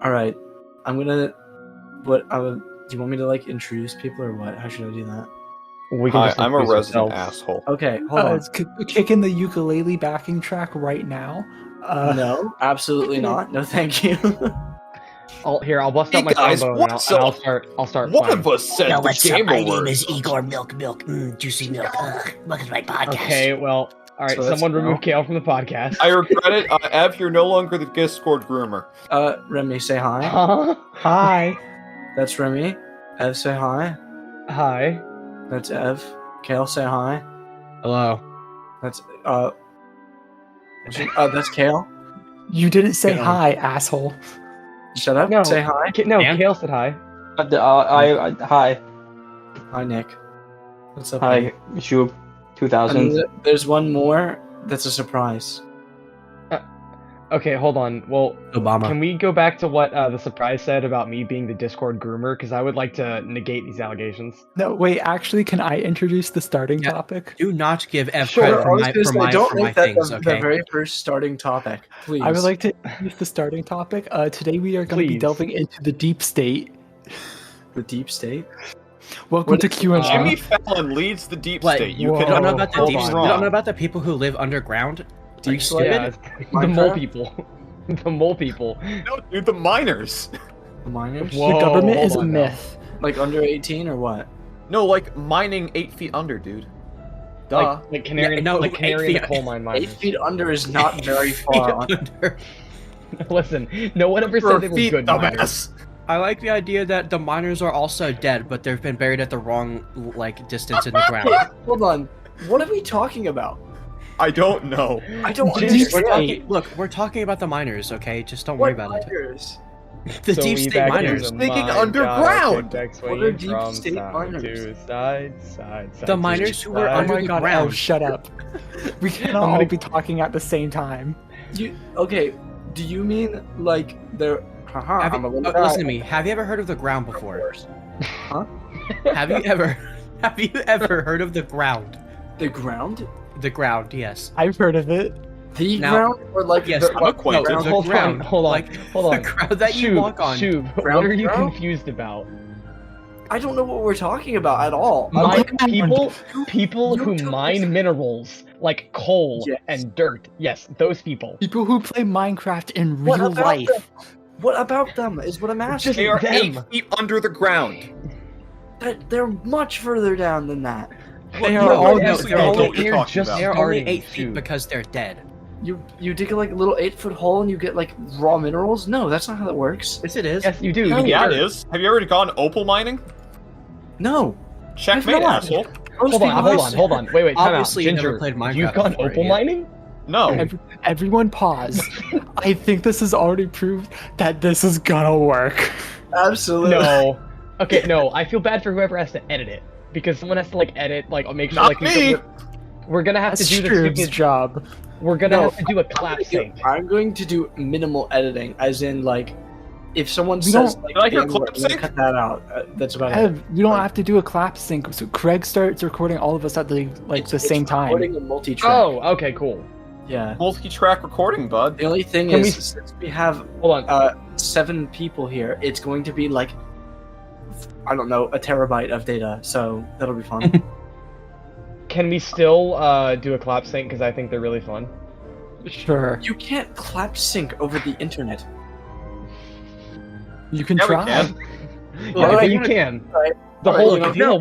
All right, I'm gonna. What? Do you want me to like introduce people or what? How should I do that? We can Hi, just I'm a introduce resident ourselves. asshole. Okay, hold on. Kicking the ukulele backing track right now. No, absolutely not. No, thank you. I'll bust Hey out my guys, trombone what's and I'll up? start One playing. of us said Yo, the what's up? gamer My name word. is Igor Milk, juicy milk. Welcome to my podcast. Okay, well, all right. So that's Someone remove no. Kale from the podcast. I regret it. Ev, you're no longer the Discord groomer. Remi, say hi. Huh? Hi. That's Remi. Ev, say hi. Hi. That's Ev. Kale, say hi. Hello. That's that's Kale. You didn't say Yeah. hi, asshole. Shut up. No. Say hi. No, Dan? Kale said hi. Hi. Hi, Nick. What's up? Hi, Shoob. 2000. And there's one more. That's a surprise. Okay, hold on. Well, Obama. can we go back to what the surprise said about me being the Discord groomer? Because I would like to negate these allegations. No, wait. Actually, can I introduce the starting Yeah. topic? Do not give Ev Sure, credit I for was my gonna for say, my don't for my make that things. the Okay. very first starting topic, please. I would like to introduce the starting topic. Today we are going to be Please. delving into the deep state. the deep state. Welcome What to is- QAnon. Jimmy Fallon leads the deep What? state. You You don't know about the hold deep. on. You don't know about the people who live underground. Deep Like, state? Yeah, the mole people. The mole people. No, dude, the miners. The miners? Whoa, the government hold is a on now. myth. Like under 18 or what? No, like mining 8 feet under, dude. Duh. Like canary, Yeah, no, like 8 canary in the feet- coal mine 8 miners. feet under is not very far. Under. Listen, no one ever said they were feet, good miners. dumbass. I like the idea that the miners are also dead, but they've been buried at the wrong distance in the ground. Hold on. What are we talking about? I don't know. I don't Deep understand. We're talking about the miners, okay? Just don't worry What about it. miners? The So deep we state back miners. in Digging mine, underground! got a What are swinging deep from state side miners? to side The to miners who were side. Oh under my the god, ground. Ev, shut up. We cannot I'm all gonna- be talking at the same time. Okay, do you mean like they're... Haha, Have I'm a you, little guy. listen to me. Have you ever heard of the ground before? Huh? Have you ever heard of the ground? The ground? The ground, yes. I've heard of it. The Now- ground? Or like Yes, the, I'm acquainted. no, the Hold on, ground. hold on, Like, hold on. The ground that you Shoob, walk on. Shoob, what Ground are you zero? confused about? I don't know what we're talking about at all. I'm Mine like, people you who took mine this- minerals like coal Yes. and dirt. Yes, those people. People who play Minecraft in What real about life. them? What about them is what I'm asking. Just They are them. 8 feet under the ground. They're much further down than that. They You are all obviously no, don't know no, what you're they're talking just- about. They're Starting only 8 feet to- because they're dead. You dig like a little 8-foot hole and you get like raw minerals? No, that's not how that works. Yes, it is. Yes, you do. No, You get Yeah, it dirt. is. Have you ever gone opal mining? No. Checkmate, not. asshole. Most Hold on, people hold on. Wait, time Obviously, out. you never Ginger, played Minecraft you've gone before, opal yeah. mining? No. Everyone pause. I think this has already proved that this is gonna work. Absolutely. No. Okay, no. I feel bad for whoever has to edit it because someone has to like edit, like make sure Not like me! we're gonna have That's to do the Shroob's stupid. job. We're gonna No, have to do a clap sync. I'm going to do minimal editing, as in like, if someone We says don't- like, Did I hear "Damn, we're clap gonna sync?" cut that out. That's about it. Ev, you don't have to do a clap sync. So Craig starts recording all of us at the the same time. Recording a multi-track. Oh, okay, cool. Yeah. Multi-track recording, bud. The only thing Can is, we- since we have Hold on. 7 people here, it's going to be like, I don't know, a terabyte of data. So that'll be fun. Can we still do a clap sync because I think they're really fun? Sure, You can't clap sync over the internet. you can Yeah, we try. can. Yeah, Alright, you can. Alright. The Alright, whole you know,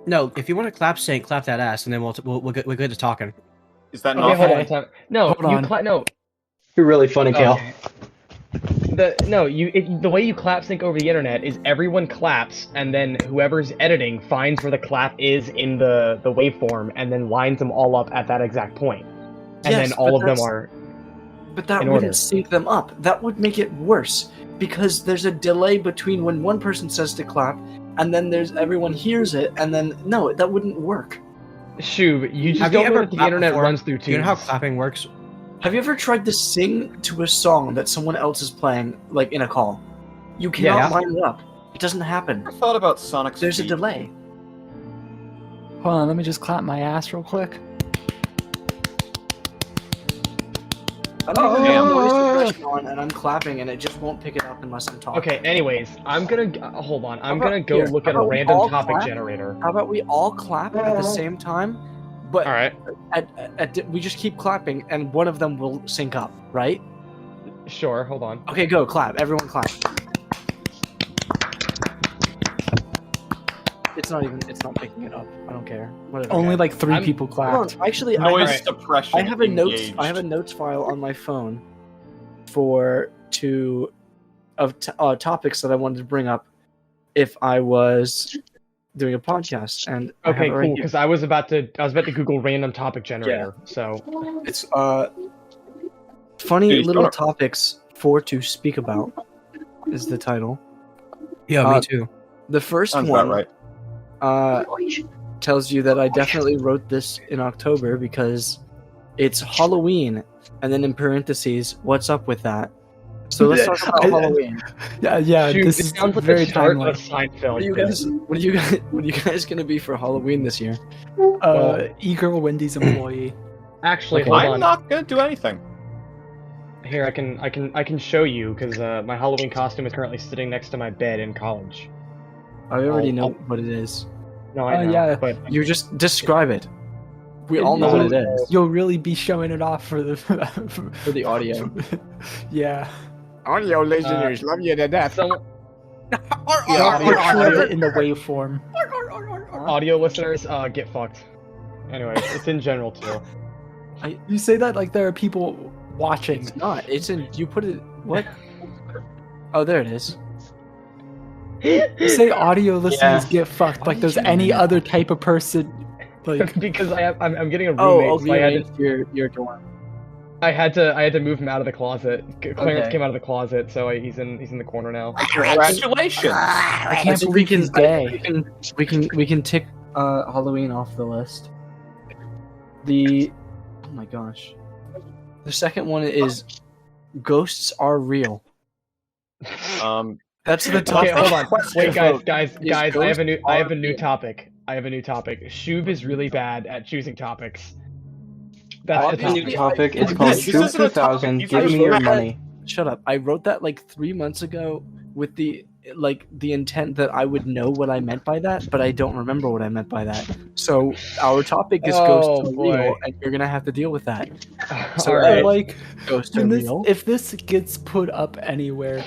no, If you want to clap sync, clap that ass, and then we're good to talking. Is that Okay, not hold Okay. on. Time. No, Hold on. no. You're really funny, Kale. The way you clap sync over the internet is everyone claps, and then whoever's editing finds where the clap is in the waveform, and then lines them all up at that exact point, and Yes, then all but of them that's- are. But that in wouldn't order. sync them up. That would make it worse because there's a delay between when one person says to clap and then there's everyone hears it and then no, that wouldn't work. Shoob, you just Have you don't know ever that the clapped internet before? runs through tubes. Do you know how clapping works? Have you ever tried to sing to a song that someone else is playing, like in a call? You cannot Yeah. line it up. It doesn't happen. I thought about Sonic's There's a feet. delay. Hold on, let me just clap my ass real quick. I don't even know Damn. what noise to mic on and I'm clapping and it just won't pick it up unless I'm talking. Okay, anyways, I'm gonna hold on. I'm How gonna about go here? look How at a about we random all topic clap? generator. How about we all clap at the same time, but All right, we just keep clapping and one of them will sync up, right? sure. Hold on. Okay, go clap. Everyone clap. It's not picking it up. I don't care. Whatever. Only like 3 I'm- people clapped. Hold on. Actually, Noise Alright. suppression. I have a notes. engaged. I have a notes file on my phone for topics that I wanted to bring up if I was doing a podcast. And I have Okay, it right cool. here. Because I was about to Google random topic generator. So It's funny Dude, little start. topics for to speak about is the title. Yeah, Uh, me too. The first Sounds one about right. tells you that I definitely wrote this in October because it's Halloween, and then in parentheses, what's up with that? So let's talk about Halloween. Yeah, Shoot, this it is sounds like very the start timely. of a Seinfeld. What are you guys gonna be for Halloween this year? E-girl Wendy's employee. Actually, Okay. hold I'm on. not gonna do anything. Here, I can show you because my Halloween costume is currently sitting next to my bed in college. I already I'll- know what it is. No, I know. yeah. But You just describe it. We all know what it is You'll really be showing it off for the for the audio. yeah. Audio listeners love you to death. some Yeah, audio- picture it in the waveform. audio listeners, get fucked. Anyways, it's in general too. You say that like there are people watching. It's not. It's in. You put it. What? Oh, there it is. You say audio listeners get fucked Why like did there's you any know that? other type of person. Like Because I'm getting a roommate, Oh, so I had okay. Your dorm. to move him out of the closet. Clarence Okay. came out of the closet, so he's in the corner now. Congratulations. I I can't think we believe can. he's I think gay. we can tick Halloween off the list. Oh my gosh. The second one is ghosts are real. That's the top. Okay, hold on. Wait, guys. Is I have a new ghosts topic. I have a new topic. Shoob is really bad at choosing topics. That's I the have a topic. new topic. It's This called isn't Shoob a topic, 2000. these Give are me your just- money. Shut up. I wrote that like 3 months ago with the intent that I would know what I meant by that, but I don't remember what I meant by that. So our topic is ghosts Oh, are boy. real, and you're gonna have to deal with that. So, All But, right. like Ghosts are when this, real. if this gets put up anywhere,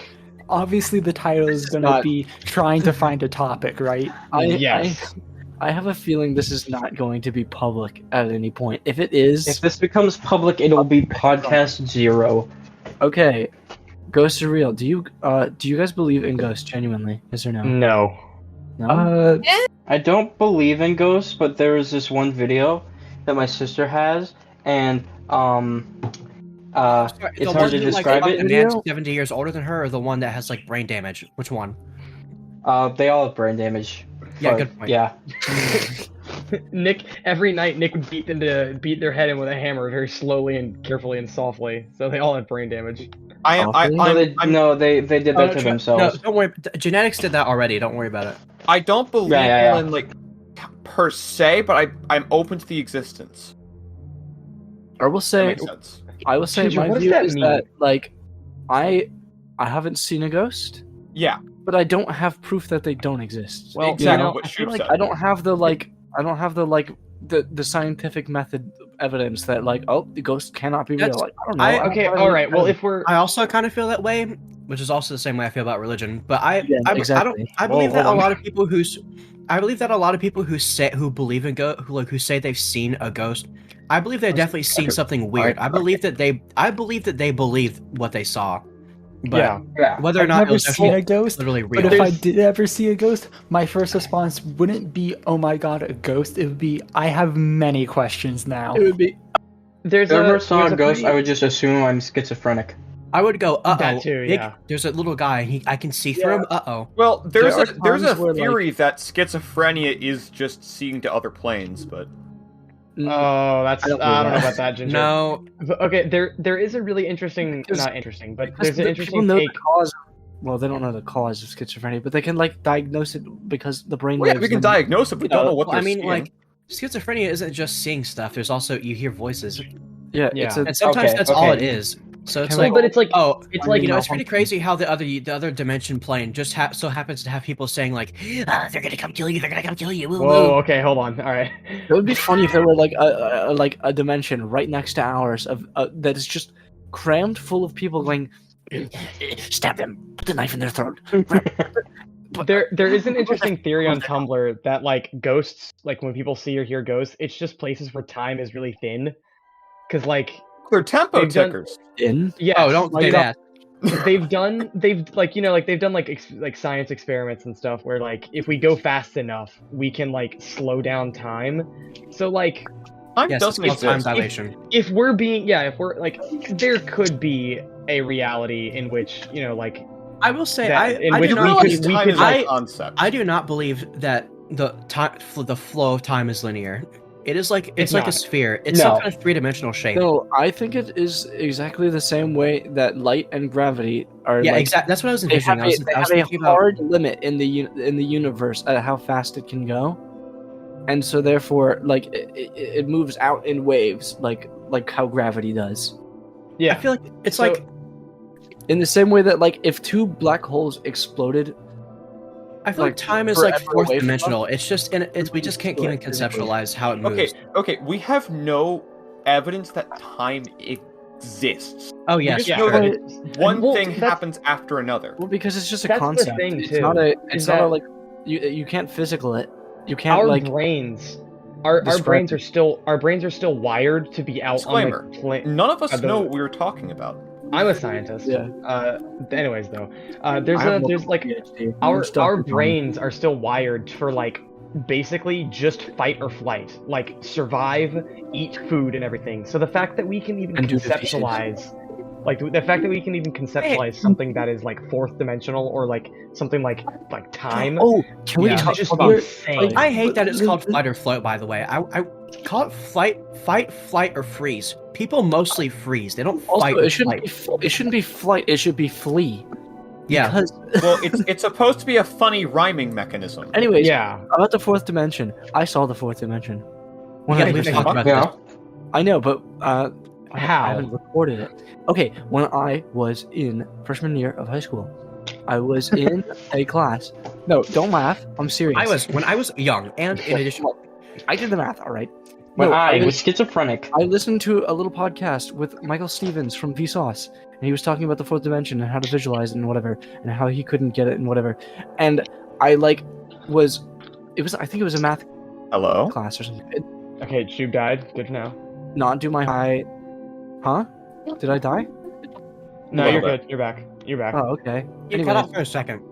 obviously the title is This is gonna not- be trying to find a topic, right? Yes. I have a feeling this is not going to be public at any point. If it is, If this becomes public, it'll be podcast 0. okay, ghosts are real. Do you guys believe in ghosts genuinely? Yes or no? No. No. I don't believe in ghosts, but there is this one video that my sister has, and it's The hard one to that, describe like, it. The man's 70 years older than her, or the one that has like brain damage? Which one? They all have brain damage. Yeah, but, good point. Yeah. Nick, every night Nick would beat their head in with a hammer very slowly and carefully and softly. So they all had brain damage. No, they did that to No, themselves. don't worry. Genetics did that already. Don't worry about it. I don't believe Yeah. in like per se, but I'm open to the existence. I will That say, makes sense. I will say, Ginger, my what does view that is mean? that like, I haven't seen a ghost, Yeah. but I don't have proof that they don't exist. Well, Exactly you know, what I feel Shoob like said. I don't have the scientific method evidence that like, oh, the ghost cannot be real. That's- Like, I don't know. I- Okay, all right. Well, if we're I also kind of feel that way, which is also the same way I feel about religion. But I exactly. believe Whoa, that a hold on. lot of people who believe in who say they've seen a ghost. I believe they've definitely seen something weird. I believe that they believe what they saw. But yeah. Yeah. whether or I've not it never was seen actually a ghost, literally but real. if I did ever see a ghost, my first response wouldn't be, "Oh my god, a ghost." It would be, "I have many questions now." It would be. There's If I ever a saw there's a ghost, pretty- I would just assume I'm schizophrenic. I would go, That too, yeah. There's a little guy. I can see through him. Well, there's There a are there's a times where, like- theory that schizophrenia is just seeing to other planes, but Oh, that's I I don't don't, believe know that. about that, Ginger. No, But, okay, there is a really interesting, Because- not interesting, but Because there's an the interesting people know take. the cause. Well, they don't know the cause of schizophrenia, but they can like diagnose it because the brain. well, yeah, waves we can and- diagnose it. We don't know what well, they're I mean, seeing. like schizophrenia isn't just seeing stuff. There's also you hear voices, Yeah, Yeah. it's a. and sometimes Okay, that's all okay. it is. So it's Can like, we- but it's like it's like it's pretty crazy how the other dimension plane just so happens to have people saying like, They're gonna come kill you. They're gonna come kill you. Woo, Whoa, woo. okay, hold on. All right. It would be funny if there were like a dimension right next to ours of that is just crammed full of people going, Stab them. Put the knife in their throat. There is an interesting theory on Tumblr that like ghosts, like when people see or hear ghosts, it's just places where time is really thin. Cause like They're tempo They've done- tickers. in. yeah, oh, don't say that. they've done like science experiments and stuff where like if we go fast enough, we can like slow down time. So like Time Yes, it's doesn't called time exist. dilation. if we're like there could be a reality in which like I will say, that- in I which do we not could- believe- we time could, is like- a concept. I do not believe that the flow of time is linear. It is like It's like a not. sphere. It's No. some kind of three-dimensional shape. No, I think it is exactly the same way that light and gravity are. Yeah, like, exactly. That's what I was They have, envisioning. they I was have thinking a about. hard limit in the universe at how fast it can go, and so therefore, like it moves out in waves, like how gravity does. yeah. I feel like it's So- like In the same way that, like, if two black holes exploded, I feel like like, time is forever like away fourth from dimensional. It's just we just can't even conceptualize how it moves. Okay, we have no evidence that time exists. Oh We yes, just know that But- one well, thing that's- happens after another. well, because it's just a That's the concept. thing, it's too, not a. is It's not a that- like you can't physical it. You can't our like. brains our describe brains it. are still wired to be out Disclaimer. on the plane. None of us the- know what we were talking about. I'm a scientist. Yeah. Anyways, though, I have there's like PhD. I'm stuck our with time. brains are still wired for like basically just fight or flight, like survive, eat food, and everything. So the fact that we can even And do the dishes. conceptualize, like the fact that we can even conceptualize something that is like fourth dimensional or like something like time, Oh, can we Yeah. talk is just about? insane. I hate that it's called flight or float. By the way, I call it fight, flight, or freeze. People mostly freeze. They don't Also, fight. it or shouldn't be. flight. It shouldn't be flight. It should be flee. Yeah. Because, Well, it's supposed to be a funny rhyming mechanism. anyways, yeah. about the fourth dimension. I saw the fourth dimension. When Yeah, I we've was- talked about Yeah. I know, but I How? haven't recorded it. Okay, when I was in freshman year of high school, I was in a class. No, don't laugh. I'm serious. When I was young, and in addition, I did the math. All right. When No, I I was schizophrenic. I listened to a little podcast with Michael Stevens from Vsauce, and he was talking about the fourth dimension and how to visualize it and whatever, and how he couldn't get it and whatever. And I I think it was a math Hello? class or something. It, Okay, Shoob died. Good to know. not do my high. Huh? Did I die? No, little you're bit. good. You're back. You're back. Oh, okay. you Anyways. cut off for a second.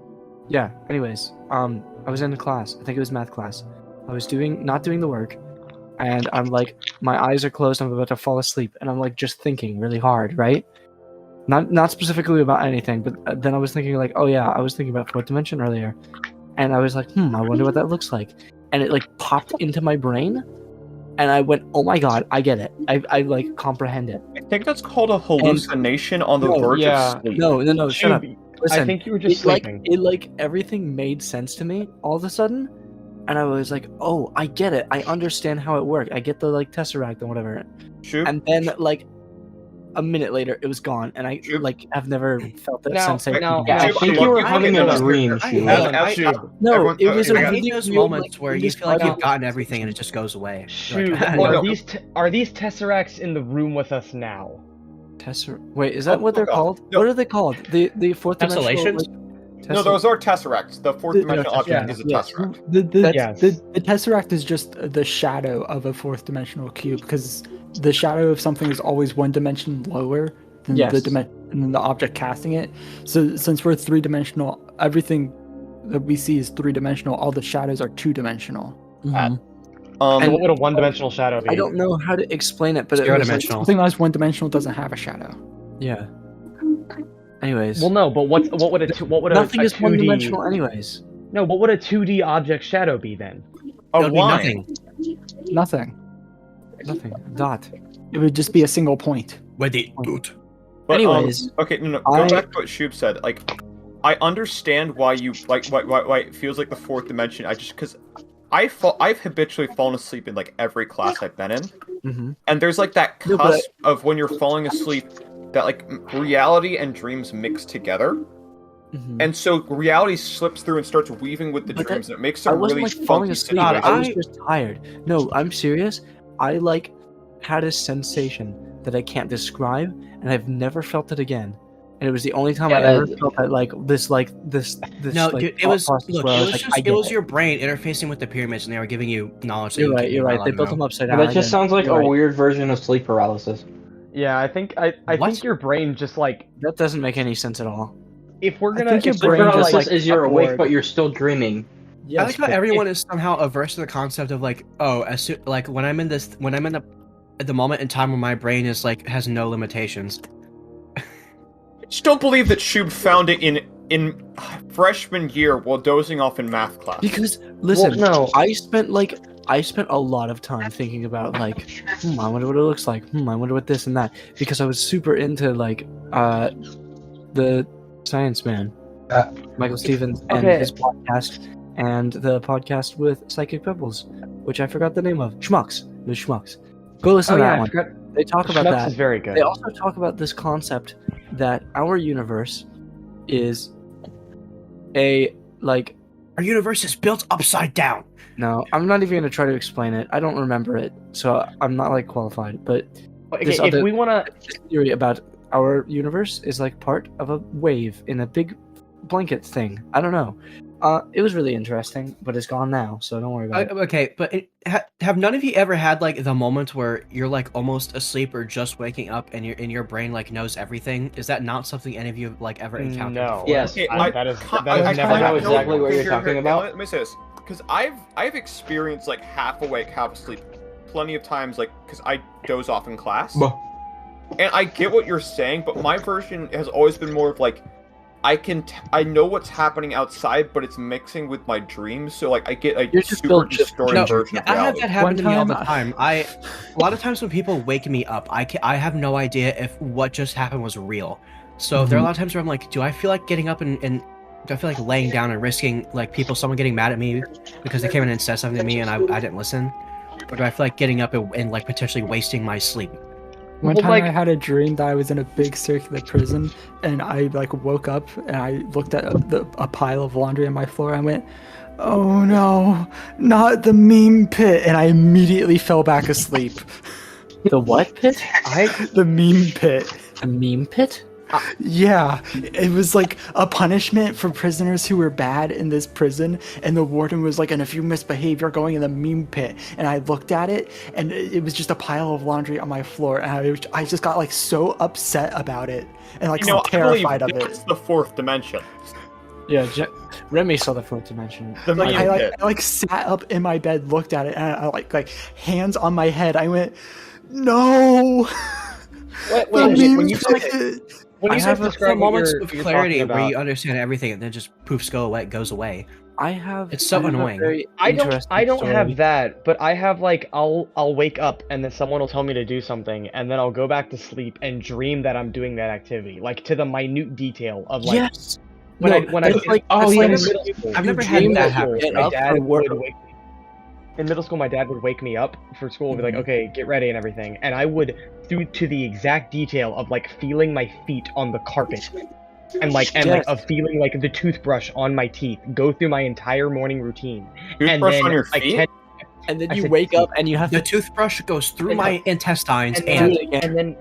Yeah. Anyways, I was in a class. I think it was math class. I was not doing the work, and I'm like, my eyes are closed. I'm about to fall asleep, and I'm like just thinking really hard, right? Not specifically about anything, but then I was thinking like, oh yeah, I was thinking about fourth dimension earlier, and I was like, I wonder what that looks like, and it like popped into my brain, and I went, oh my god, I get it. I like comprehend it. I think that's called a hallucination on the No, verge yeah. of sleep. No, shut up. Shoob, Listen, I think you were just it like sleeping. everything made sense to me all of a sudden, and I was like, oh, I get it. I understand how it worked. I get the like tesseract and whatever. Shoob, And then like a minute later, it was gone, and I Shoob. like have never felt that Now- sensation. now- Yeah, I Shoob, think I you were want- having I a want- dream, I- Shoob. I- As- as- I- No, everyone- it was a okay, I hate video those game, moments like, where you just feel like like- you've gotten everything and it just goes away. You're Shoob, like, Well, are no. these tesseracts in the room with us now? Wait, is that what they're fuck off. called? No. What are they called? The fourth dimensional. Tessellations? No, those are tesseracts. The fourth The- dimensional object yeah, is a yes. tesseract. Yes. The tesseract is just the shadow of a fourth dimensional cube because the shadow of something is always one dimension lower than Yes. than the object casting it. So since we're three dimensional, everything that we see is three dimensional. All the shadows are two dimensional. Mhm. So And- what would a one-dimensional shadow be? I don't know how to explain it, but it Zero was like, dimensional. Something that's one dimensional doesn't have a shadow. yeah. Anyways, Well, no, but what would nothing a is 2D one dimensional, anyways. No, what would a 2D object shadow be then? A It'll be line. nothing. Nothing. Dot. It would just be a single point. Where the boot. But, Anyways, okay, no, I- go back to what Shoob said. Like, I understand why you like why it feels like the fourth dimension. Because I've habitually fallen asleep in like every class I've been in, hmm and there's like that No, cusp but of when you're falling asleep that like reality and dreams mix together. And so reality slips through and starts weaving with the But dreams, and it makes I a wasn't really like falling funky asleep. situation. I was just tired. No, I'm serious. I like had a sensation that I can't describe, and I've never felt it again. And it was the only time Yeah, I ever that- felt that this No, like, dude, it was thought process look, where I it was like, just I it get was it. your brain interfacing with the pyramids, and they were giving you knowledge. That You're you right. couldn't You're even right. They allowed built to them know. upside But down. that just sounds like You're a right. weird version of sleep paralysis. Yeah, I think What? think your brain just like That doesn't make any sense at all. if we're I gonna think your if Sleep we're brain gonna, just, paralysis like is you're awake, upward- but you're still dreaming. I like how but everyone is somehow averse to the concept of like, oh, like when I'm in the moment in time where my brain is like has no limitations. I just don't believe that Shoob found it in freshman year while dozing off in math class. Because listen, no. I spent a lot of time thinking about like, I wonder what it looks like. I wonder what this and that. Because I was super into like the Science Man, Michael Stevens, and Okay. his podcast, and the podcast with Psychic Pebbles, which I forgot the name of. Schmucks. It was Schmucks. Go listen Oh to yeah, that I one. forgot. They talk about Schmucks that. is very good. They also talk about this concept that our universe is a like. Our universe is built upside down. No, I'm not even gonna try to explain it. I don't remember it, so I'm not like qualified. But Okay, this if other- we wanna, this theory about our universe is like part of a wave in a big blanket thing. I don't know. It was really interesting, but it's gone now, so don't worry about it. Okay, but have none of you ever had like the moment where you're like almost asleep or just waking up and your brain like knows everything? Is that not something any of you have like ever encountered? no. before? Yes. Okay, that is I never kinda know happened. exactly what you're Here, talking about. Let me say this, because I've experienced like half awake, half asleep, plenty of times, like because I doze off in class, and I get what you're saying, but my version has always been more of like I know what's happening outside, but it's mixing with my dreams, so like I get a You're just super built just- distorted No, version of I have reality. that happen One to me all the time- time. A lot of times when people wake me up, I have no idea if what just happened was real. So there are a lot of times where I'm like, do I feel like getting up and do I feel like laying down and risking like someone getting mad at me because they came in and said something to me and I didn't listen? Or do I feel like getting up and like potentially wasting my sleep? One Well, time like- I had a dream that I was in a big circular prison, and I like woke up and I looked at a pile of laundry on my floor. I went, "Oh no, not the meme pit!" And I immediately fell back asleep. The what pit? The meme pit. The meme pit? Yeah, it was like a punishment for prisoners who were bad in this prison, and the warden was like, "And if you misbehave, you're going in the meme pit." And I looked at it, and it was just a pile of laundry on my floor, and I just got like so upset about it, and like so terrified I of believe it. it's the fourth dimension. Yeah, Remi saw the fourth dimension. The Like meme I pit. like sat up in my bed, looked at it, and I like hands on my head. I went, "No." Wait, The when meme you pit. say when I you have say a- describe what moments you're, of you're clarity talking where you about, understand everything and then just poofs goes away. I have. It's so I have a annoying. very I don't interesting story. have that, but I have like I'll wake up and then someone will tell me to do something and then I'll go back to sleep and dream that I'm doing that activity, like to the minute detail of like Yes. when No, I it's like, oh, it's yeah, like in this- middle school. I've you never had dream that that happen. you get My up dad for work. would wake me. In middle school, my dad would wake me up for school and be like, Mhm. "Okay, get ready and everything," and I would do to the exact detail of like feeling my feet on the carpet, and like Yes. of feeling like the toothbrush on my teeth. Go through my entire morning routine, and Toothbrush then on your like feet? 10 And then I you said wake feet. up and you have The to toothbrush goes through And- my intestines and and do it again.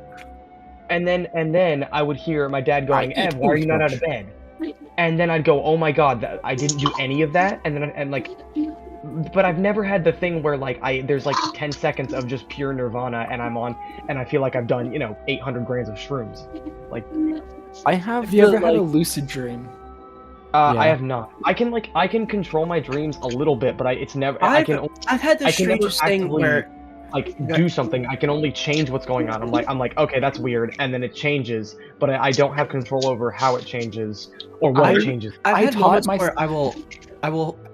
and then I would hear my dad going, I eat "Ev, why are you not out of toothbrush." bed?" And then I'd go, "Oh my god, I didn't do any of that." And then and like, but I've never had the thing where like there's like 10 seconds of just pure nirvana, and I'm on, and I feel like I've done 800 grams of shrooms. Like, I have. Have you ever the, had a like- lucid dream? I Yeah. have not. I can control my dreams a little bit, but it's never. I can only, I've had the I can never strangest thing actively- where do something. I can only change what's going on. I'm like, okay, that's weird, and then it changes, but I don't have control over how it changes or what I- it changes. I've I had taught moments my- where I will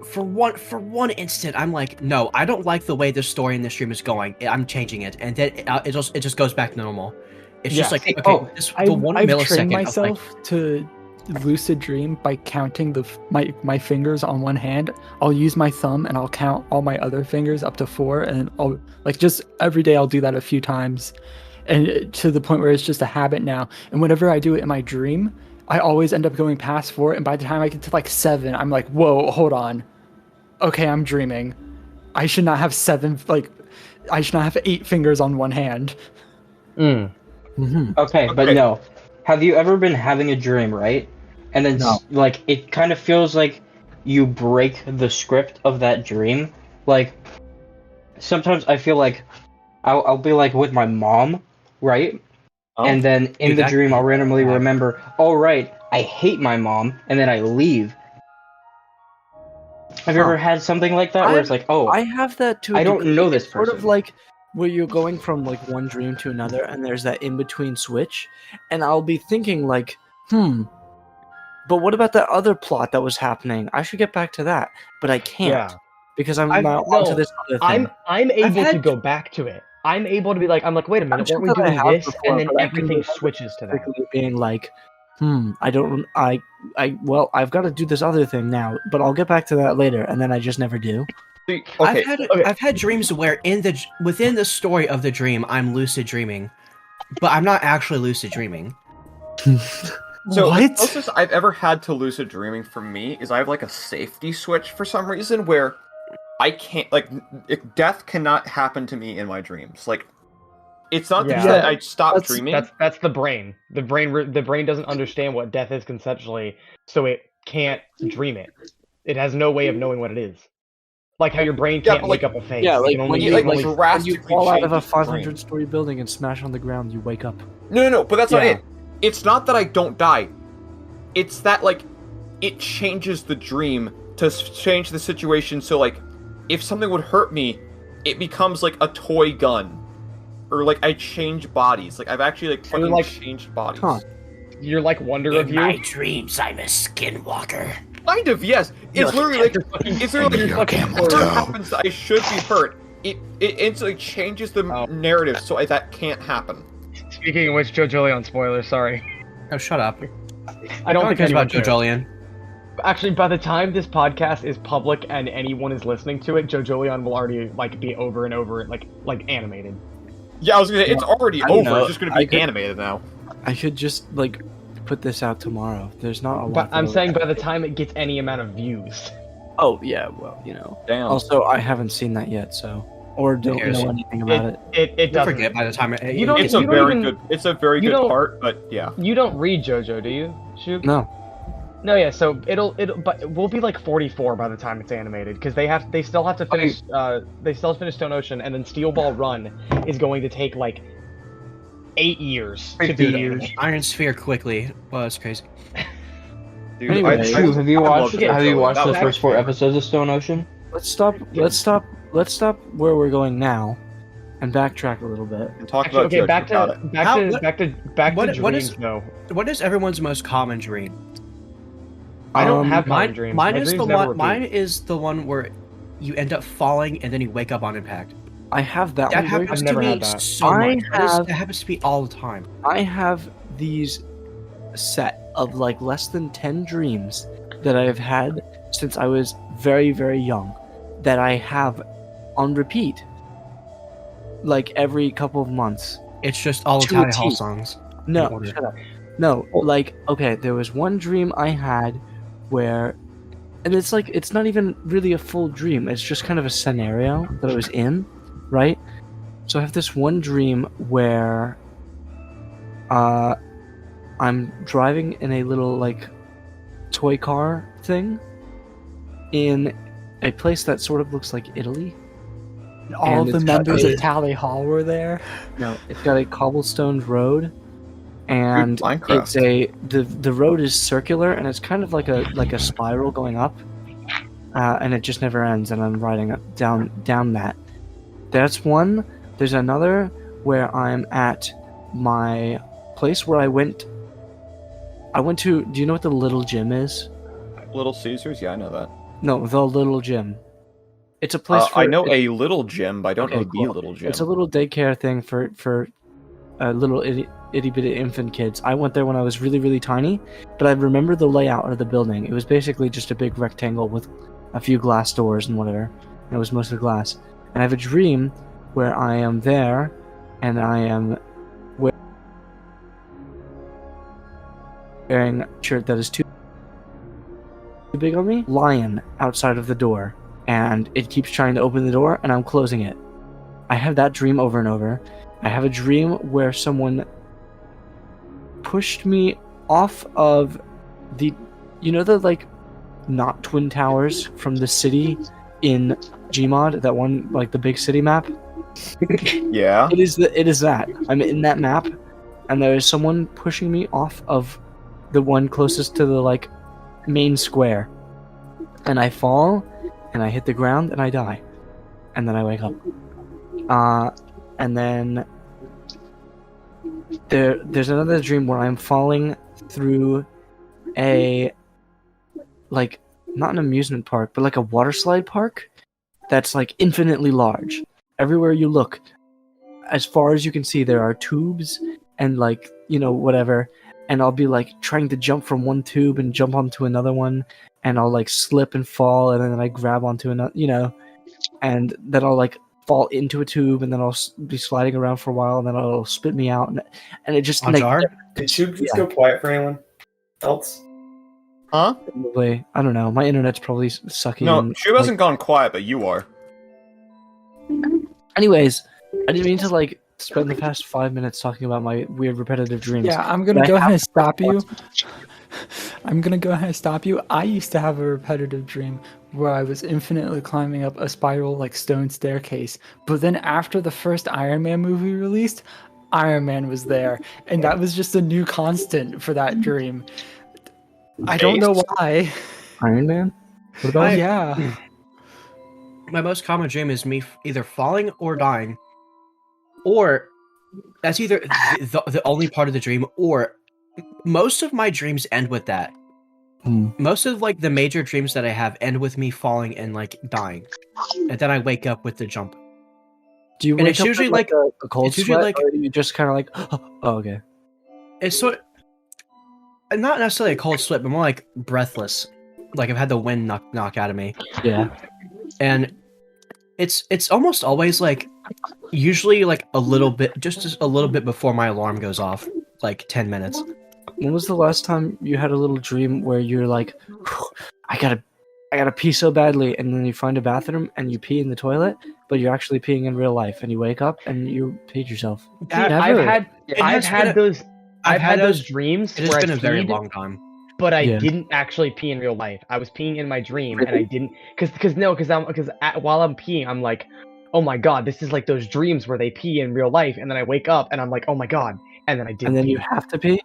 for one instant I'm like, no, I don't like the way this story in this stream is going. I'm changing it, and then it just goes back to normal. It's just Yes. like, okay, this the one I've millisecond trained of, like, myself to lucid dream by counting my fingers on one hand. I'll use my thumb and I'll count all my other fingers up to 4, and I'll like just every day I'll do that a few times, and to the point where it's just a habit now. And whenever I do it in my dream, I always end up going past 4, and by the time I get to like 7, I'm like, whoa, hold on. Okay, I'm dreaming. I should not have 7, like, I should not have 8 fingers on one hand. Okay, but no. Have you ever been having a dream, right? And then, like, it kind of feels like you break the script of that dream. Like, sometimes I feel like I'll be, like, with my mom, right? And then in the dream, I'll randomly remember, oh, right, I hate my mom, and then I leave. Have you ever had something like that where it's like, oh, I have that too. I don't know this person. Sort of like where you're going from like one dream to another, and there's that in between switch, and I'll be thinking like, but what about that other plot that was happening? I should get back to that, but I can't because I'm now onto this other thing. I'm able to go back to it. I'm able to be like, wait a minute, weren't we doing this? Before, and then everything switches to that. Being like, I've got to do this other thing now, but I'll get back to that later, and then I just never do. I've had dreams where within the story of the dream, I'm lucid dreaming, but I'm not actually lucid dreaming. So the closest I've ever had to lucid dreaming for me is I have like a safety switch for some reason where I can't, like, death cannot happen to me in my dreams. Like, it's not that I stop dreaming. That's the brain. The brain doesn't understand what death is conceptually, so it can't dream it. It has no way of knowing what it is. Like how your brain can't wake up a face. Yeah, like when you fall out of a drastically 500-story building and smash on the ground, you wake up. No, but that's not it. It's not that I don't die. It's that, like, it changes the dream to change the situation. So, like, if something would hurt me, it becomes like a toy gun, or like I change bodies. Like I've actually fucking changed bodies. Huh. You're like Wonder In of You. my dreams, I'm a skinwalker. Kind of, yes. It's literally like what happens that I should be hurt. It instantly changes the narrative so that can't happen. Speaking of which, JoJolion spoiler. Sorry. Oh, shut up. I don't think about JoJolion. Actually, by the time this podcast is public and anyone is listening to it, JoJolion will already be over and over like animated. Yeah, I was gonna say it's already over. It's just gonna be animated now. I should just put this out tomorrow. There's not a lot. But I'm saying by the time it gets any amount of views. Oh yeah, well Damn. Also, I haven't seen that yet, so don't know anything about it. It doesn't. Forget by the time It's a very good part, but yeah. You don't read JoJo, do you, Shoob? No. No, yeah. So but we'll be like 44 by the time it's animated because they still have to finish Stone Ocean, and then Steel Ball Run is going to take like 8 years to do. Iron Sphere quickly. Well, that's crazy. Dude, Anyway, have you watched the first 4 episodes of Stone Ocean? Let's stop where we're going now, and backtrack a little bit. And talk about okay, back JoJo. to dreams though. What is everyone's most common dream? I don't have common dreams. Mine is the one where you end up falling and then you wake up on impact. I have that That one. happens I've to never me had that. so much. That happens to me all the time. I have these set of less than 10 dreams that I have had since I was very, very young that I have on repeat every couple of months. It's just all To Italian a Hall T. songs. No, shut up. No, okay, there was one dream I had where, and it's not even really a full dream, it's just kind of a scenario that I was in, right? So I have this one dream where I'm driving in a little toy car thing in a place that sort of looks like Italy. All the members of Tally Hall were there. No, it's got a cobblestone road, and Minecraft. it's the road is circular, and it's kind of like a spiral going up, and it just never ends. And I'm riding down that. That's one. There's another where I'm at my place where I went to. Do you know what the Little Gym is? Little Caesars? Yeah, I know that. No, the Little Gym. It's a place. I know a little gym, but I don't know cool. the little gym. It's a little daycare thing for little itty bitty infant kids. I went there when I was really, really tiny, but I remember the layout of the building. It was basically just a big rectangle with a few glass doors and whatever. And it was mostly glass. And I have a dream where I am there, and I am wearing a shirt that is too big on me, lion outside of the door, and it keeps trying to open the door, and I'm closing it. I have that dream over and over. I have a dream where someone pushed me off of the, the like not twin towers from the city in Gmod, that one, like the big city map. Yeah. It is that. I'm in that map, and there is someone pushing me off of the one closest to the like main square, and I fall, and I hit the ground, and I die, and then I wake up. And then there's another dream where I'm falling through a, like, not an amusement park, but like a water slide park that's like infinitely large. Everywhere you look, as far as you can see, there are tubes and like, whatever, and I'll be like trying to jump from one tube and jump onto another one, and I'll like slip and fall, and then I grab onto another, and then I'll like fall into a tube, and then I'll be sliding around for a while, and then it'll spit me out, and it just like, Did Shoob just go quiet for anyone else? Huh? Probably, I don't know. My internet's probably sucky. No, and, Shoob hasn't gone quiet, but you are. Anyways, I didn't mean to like spend the past 5 minutes talking about my weird repetitive dreams. Yeah, I'm gonna go ahead and stop you. I'm gonna go ahead and stop you. I used to have a repetitive dream where I was infinitely climbing up a spiral like stone staircase. But then after the first Iron Man movie released, Iron Man was there, and that was just a new constant for that dream. I don't know why. Iron Man? What about Yeah. My most common dream is me either falling or dying, or that's either the only part of the dream, or most of my dreams end with that. Most of like the major dreams that I have end with me falling and like dying, and then I wake up with the jump. Do you And wake it's up usually with, like a cold it's usually sweat, like- or you just kind of like, oh, okay. It's sort of not necessarily a cold sweat, but more like breathless. Like I've had the wind knock out of me. Yeah. And it's almost always like, usually like a little bit before my alarm goes off, like 10 minutes. When was the last time you had a little dream where you're like, I gotta pee so badly, and then you find a bathroom and you pee in the toilet, but you're actually peeing in real life, and you wake up and you peed yourself? I've had those dreams It has where been I a very peed, long time. but I Yeah. didn't actually pee in real life. I was peeing in my dream, and I Really? didn't, because while I'm peeing, I'm like, oh my god, this is like those dreams where they pee in real life, and then I wake up and I'm like, oh my god, and then I didn't. And then pee. you have to pee?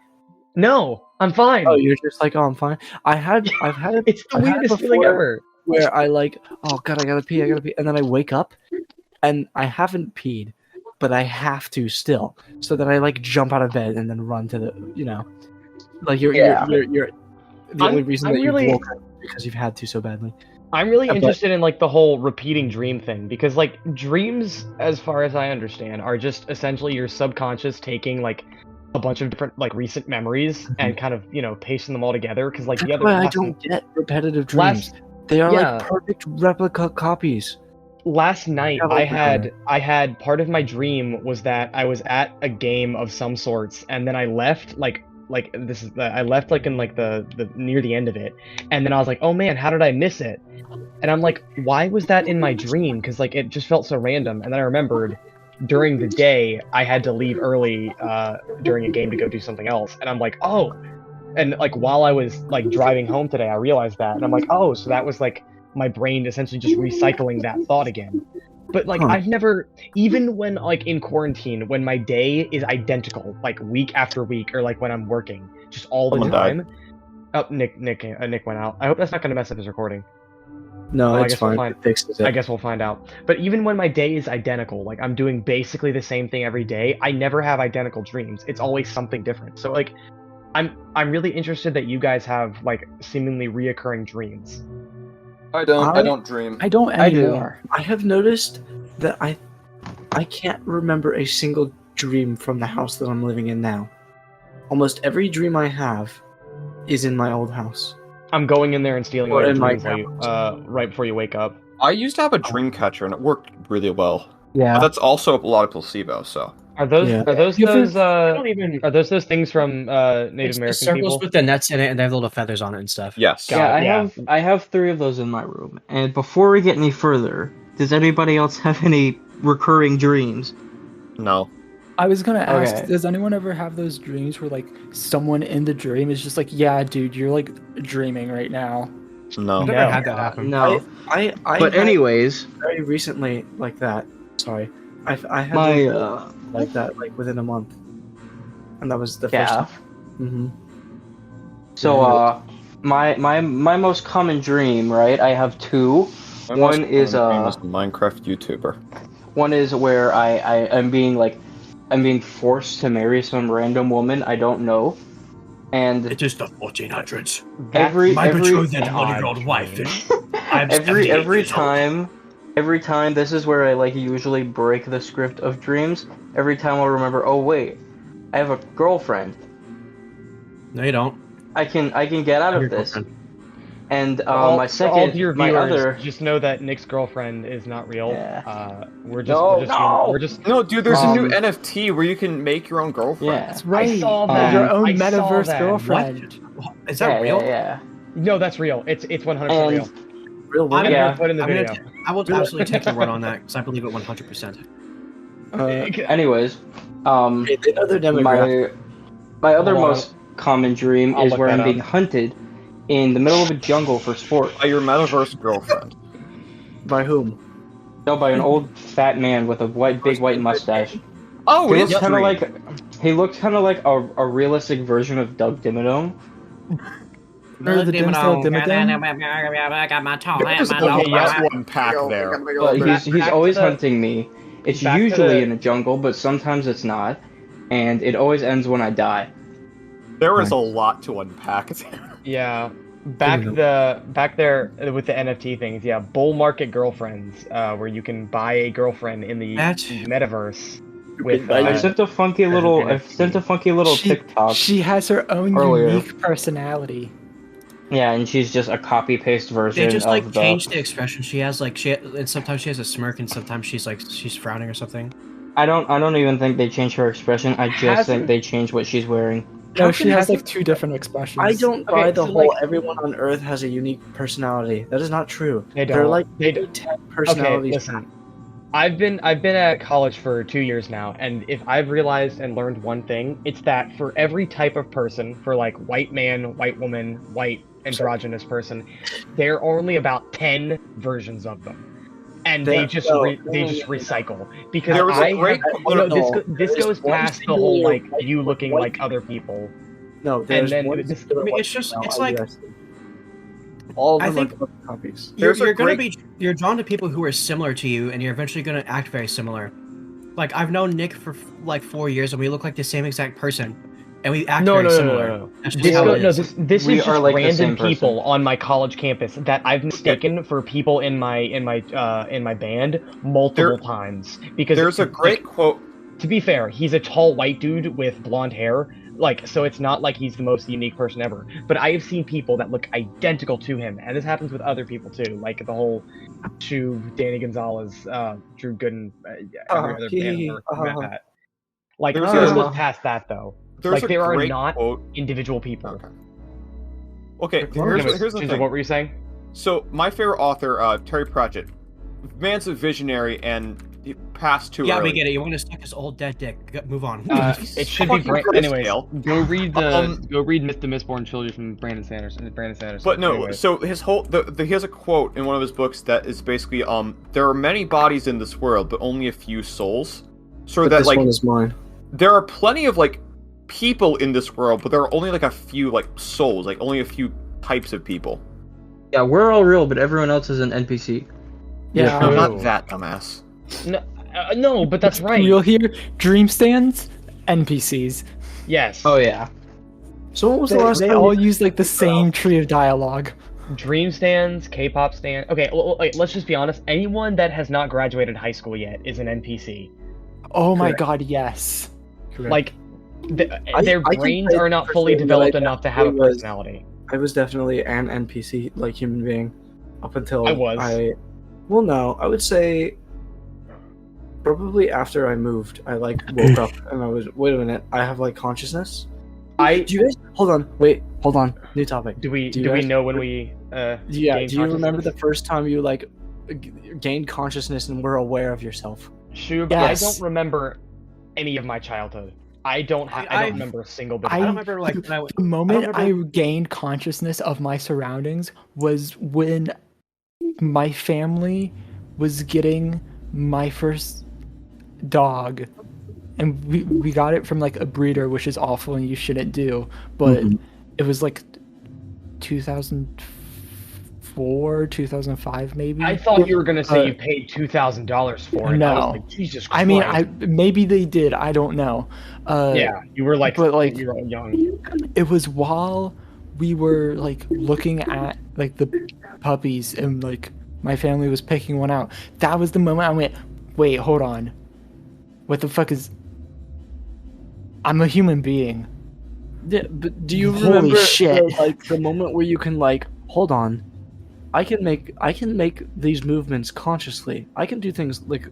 No, I'm fine. Oh, you're just like, oh, I'm fine. I've had it. It's the I've had it weirdest feeling before ever. where I like, oh god, I gotta pee, and then I wake up, and I haven't peed, but I have to still, so that I like jump out of bed and then run to the, like you're the only reason I'm that really- you woke up is because you've had to so badly. I'm really But- interested in like the whole repeating dream thing, because like dreams, as far as I understand, are just essentially your subconscious taking like a bunch of different like recent memories and kind of pasting them all together. Because like the That's other why I don't get repetitive dreams. They are yeah. like perfect replica copies. last night Yeah, like I had part of my dream was that I was at a game of some sorts, and then I left I left like in like the near the end of it, and then I was like, oh man, how did I miss it? And I'm like, why was that in my dream? Because like it just felt so random. And then I remembered during the day I had to leave early during a game to go do something else, and I'm like, oh. And like while I was like driving home today, I realized that, and I'm like, oh, so that was like my brain essentially just recycling that thought again. But like I've never, even when like in quarantine, when my day is identical, like week after week, or like when I'm working, just all the Someone time. Oh, Nick went out. I hope that's not gonna mess up his recording. No, Oh, I it's guess we'll fine. find- It fixes it. I guess we'll find out. But even when my day is identical, like I'm doing basically the same thing every day, I never have identical dreams. It's always something different. So like, I'm really interested that you guys have like seemingly reoccurring dreams. I don't dream. I don't I do. anymore. I have noticed that I can't remember a single dream from the house that I'm living in now. Almost every dream I have is in my old house. I'm going in there and stealing Or all your in my dreams while you, right before you wake up. I used to have a dream catcher and it worked really well. Yeah. But that's also a lot of placebo, so. Are those Yeah. are those You ever- those I don't even. are those things from Native It's the American circles people? with the nets in it, and they have little feathers on it and stuff. Yes. Got Yeah, it, I have 3 of those in my room. And before we get any further, does anybody else have any recurring dreams? No. I was gonna ask, Okay. does anyone ever have those dreams where like someone in the dream is just like, yeah, dude, you're like dreaming right now? No. I've never No. had that happen. No. I But had anyways, very recently like that. Sorry, I had my those like that like within a month, and that was the first yeah. time. Mm-hmm. So my most common dream, right? I have 2. My One most is common dream is a Minecraft YouTuber. One is where I'm being forced to marry some random woman I don't know, and It is the 1400s. every My betrothed an 20-year-old odd wife dream. is... I'm every 78 years old. time this is where I like usually break the script of dreams. Every time I'll remember, oh wait, I have a girlfriend. No, you don't. I can get out Your of this. girlfriend. And For all my of second, your my viewers, other. just know that Nick's girlfriend is not real. Yeah. We're No. just No, dude, there's a new Um, NFT where you can make your own girlfriend. Yeah. That's right. I saw that. Your own I saw metaverse that. girlfriend. Is that real? Yeah. No, that's real. It's 100% And real. Real I'm women. Yeah. Put in the I'm gonna video. I will absolutely take your word on that because I believe it 100%. Anyways, Hey, they know their demographic. my other Hold on. most common dream I'll is look where that I'm up. being hunted in the middle of a jungle for sport. By your metaverse girlfriend. By whom? No, by an old fat man with a big white mustache. Oh, He it's looks kind of dream. like a realistic version of Doug Dimmadome. Or the Dimsdale Dimmadome? I got my tall There's a Okay, lot yeah. to unpack there. But he's back to always the- hunting me. It's back to usually the- in a jungle, but sometimes it's not, and it always ends when I die. There is a lot to unpack there. Yeah. Back there with the NFT things, yeah. Bull market girlfriends, where you can buy a girlfriend in the That- metaverse with I sent a funky little She- TikTok. She has her own Earlier. unique personality. Yeah, and she's just a copy paste version They just like of the. change the expression. She has like and sometimes she has a smirk and sometimes she's frowning or something. I don't even think they changed her expression. I just Hasn't- think they changed what she's wearing. No, How she can- has how like 2 different expressions. I don't Okay, buy the so, whole like- everyone on Earth has a unique personality. That is not true. They They're don't. like They maybe don't. 10 Okay, personalities. listen. I've been at college for 2 years now, and if I've realized and learned one thing, it's that for every type of person, for like white man, white woman, white androgynous person, there are only about 10 versions of them, and they just recycle. Because There was a great- this There's goes one past the whole singular like white- you looking white like other people. people. No, there's then one this- singular I mean, white it's just- female it's at like- USC. All of I them think- are copies. There's a You're gonna great- you're drawn to people who are similar to you, and you're eventually gonna act very similar. Like I've known Nick for like 4 years, and we look like the same exact person, and we act very similar. That's just how it is. This We is are just like the random same person. people on my college campus that I've mistaken for people in my band multiple times. Because There's a great quote. To be fair, he's a tall white dude with blonde hair, like so it's not like he's the most unique person ever. But I have seen people that look identical to him, and this happens with other people too, like the whole Shoob, Danny Gonzalez, Drew Gooden, every other band member who met that. Like There's this a- goes past that though. There's Like a there are great not quote. individual people. Okay, Anyways, here's the Ginger, thing. what were you saying? So my favorite author, Terry Pratchett, man's a visionary and he passed too Yeah, early. we get it. You want to stick his old dead dick? Move on. It should be Fucking anyways. Scale. Go read the Mistborn trilogy from Brandon Sanderson. But no, Anyways. so his whole he has a quote in one of his books that is basically there are many bodies in this world, but only a few souls. So But that this like one is mine. there are plenty of like people in this world, but there are only like a few like souls, like only a few types of people. Yeah, we're all real, but everyone else is an NPC. Yeah. I'm not that dumbass. No, but that's right. You'll hear dream stands, NPCs. Yes. Oh yeah. So what was They, the last they time all you- use like the same tree of dialogue. Dream stands, K-pop stand. Okay, wait, let's just be honest. Anyone that has not graduated high school yet is an NPC. Oh my Correct. god, yes. Correct. Like, their I can brains say are not for fully sure that developed I enough to have a definitely was- personality. I was definitely an NPC, like human being, up until I was. Well, no, I would say Probably after I moved, I like woke up and I was, wait a minute, I have like consciousness. Do you guys hold on, new topic. Do we guys- know when we Yeah, gain do you remember the consciousness? first time you like gained consciousness and were aware of yourself? Shoob, Yes. I don't remember any of my childhood. I don't remember a single bit. I don't remember like when I The moment I remember- gained consciousness of my surroundings was when my family was getting my first dog, and we got it from like a breeder, which is awful and you shouldn't do, but it was like 2004, 2005 maybe. I thought you were gonna say you paid $2,000 for it. No. I was like, Jesus Christ. I mean, maybe they did. I don't know. Yeah, you were like, but, like, you were young. It was while we were like looking at like the puppies and like my family was picking one out. That was the moment I went, wait, hold on. What the fuck is... I'm a human being. Yeah, but do you Holy remember shit. the moment where you can like, hold on, I can make these movements consciously. I can do things like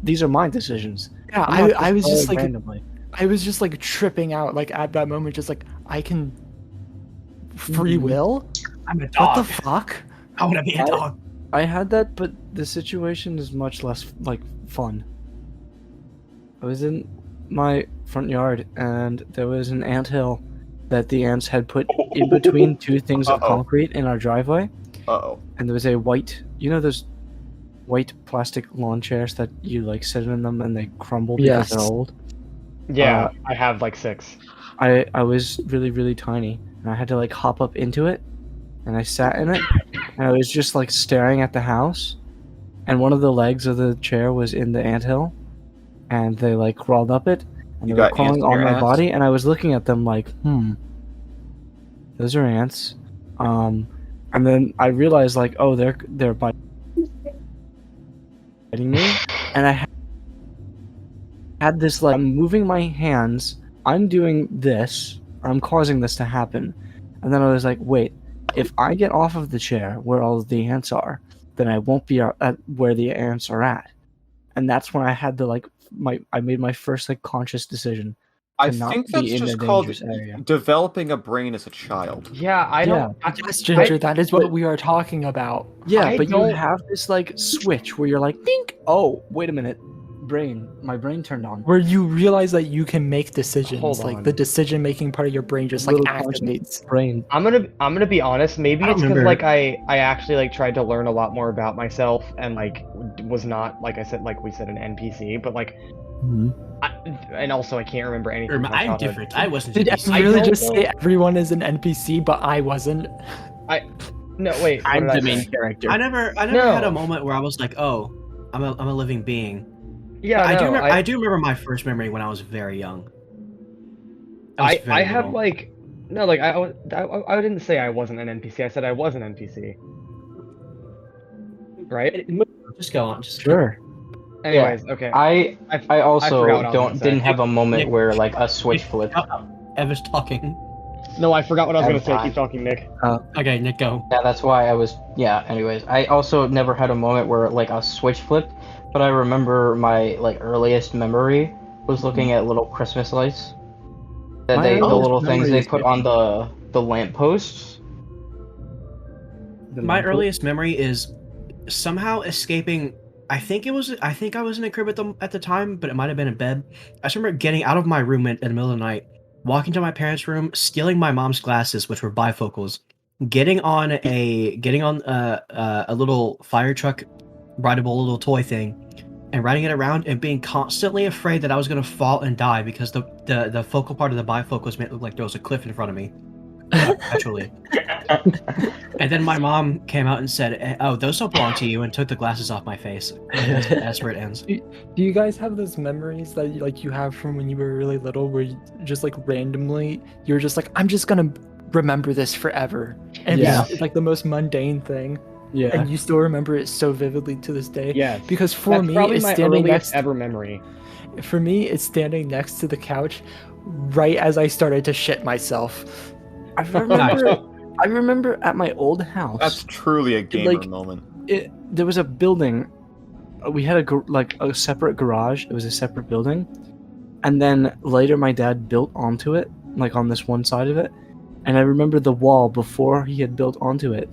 these are my decisions. Yeah, I'm not I was just following like randomly. I was just like tripping out like at that moment, just like I can free will? I'm a What dog. the fuck? I want to be a dog. I had that, but the situation is much less like fun. I was in my front yard and there was an anthill that the ants had put in between two things of concrete in our driveway. Uh-oh. And there was a white, you know those white plastic lawn chairs that you like sit in them and they crumble because Yes. they're old? Yeah, I have like 6. I was really, really tiny and I had to like hop up into it and I sat in it and I was just like staring at the house and one of the legs of the chair was in the anthill and they like crawled up it and You they were got crawling ants in on your my ass? body and I was looking at them like, those are ants. And then I realized like, oh, they're biting me, and I had this like, I'm moving my hands, I'm doing this, I'm causing this to happen, and then I was like, wait, if I get off of the chair where all of the ants are, then I won't be at where the ants are at, and that's when I had to like I made my first like conscious decision. I to not think be that's in just the called dangerous area. developing a brain as a child. Yeah, I don't. Yes, Ginger, that is what we are talking about. Yeah, I but you don't- have this like switch where you're like, think, oh, wait a minute, my brain turned on. Where you realize that you can make decisions, Hold like on. the decision-making part of your brain just like Little conscious activates. brain. I'm gonna be honest. Maybe I don't it's because remember. like I actually like tried to learn a lot more about myself and like was not like I said like we said an NPC, but like and also I can't remember anything. from my I'm childhood. different. I wasn't. Did NPC. I I really don't just know. say everyone is an NPC, but I wasn't? No, wait. what I'm did I the say? main character. I never No. had a moment where I was like, oh, I'm a living being. Yeah, I do no, remember. I do remember my first memory when I was very young. was I very have little. like no like I didn't say I wasn't an NPC. I said I was an NPC. Right. Just go on. Just Anyways, Sure. okay. I also forgot what I was gonna say. didn't have a moment Nick- where like a switch flipped. Eva's talking. No, I forgot what I was gonna say. I'm Keep talking, Nick. Okay, Nick, go. Yeah, that's why I was. Yeah. Anyways, I also never had a moment where like a switch flipped, but I remember my like earliest memory was looking at little Christmas lights. That My the earliest little things memory they is put on the lampposts. My earliest memory is somehow escaping. I think I was in a crib at the time, but it might have been in bed. I just remember getting out of my room in the middle of the night, walking to my parents' room, stealing my mom's glasses, which were bifocals, getting on a little fire truck, rideable little toy thing, and riding it around and being constantly afraid that I was gonna fall and die because the focal part of the bifocals made it look like there was a cliff in front of me. Perpetually. And then my mom came out and said, "Oh, those don't belong to you," and took the glasses off my face. And that's where it ends. Do you guys have those memories that like you have from when you were really little, where you just like randomly you're just like, I'm just gonna remember this forever, and Yeah. it's like the most mundane thing, Yeah. and you still remember it so vividly to this day. Yes. Because for That's me, probably it's my standing earliest next. ever memory. For me, it's standing next to the couch, right as I started to shit myself. I remember at my old house. That's truly a gamer Like- moment. There was a building we had like a separate garage. It was a separate building, and then later my dad built onto it, like on this one side of it. And I remember the wall before he had built onto it.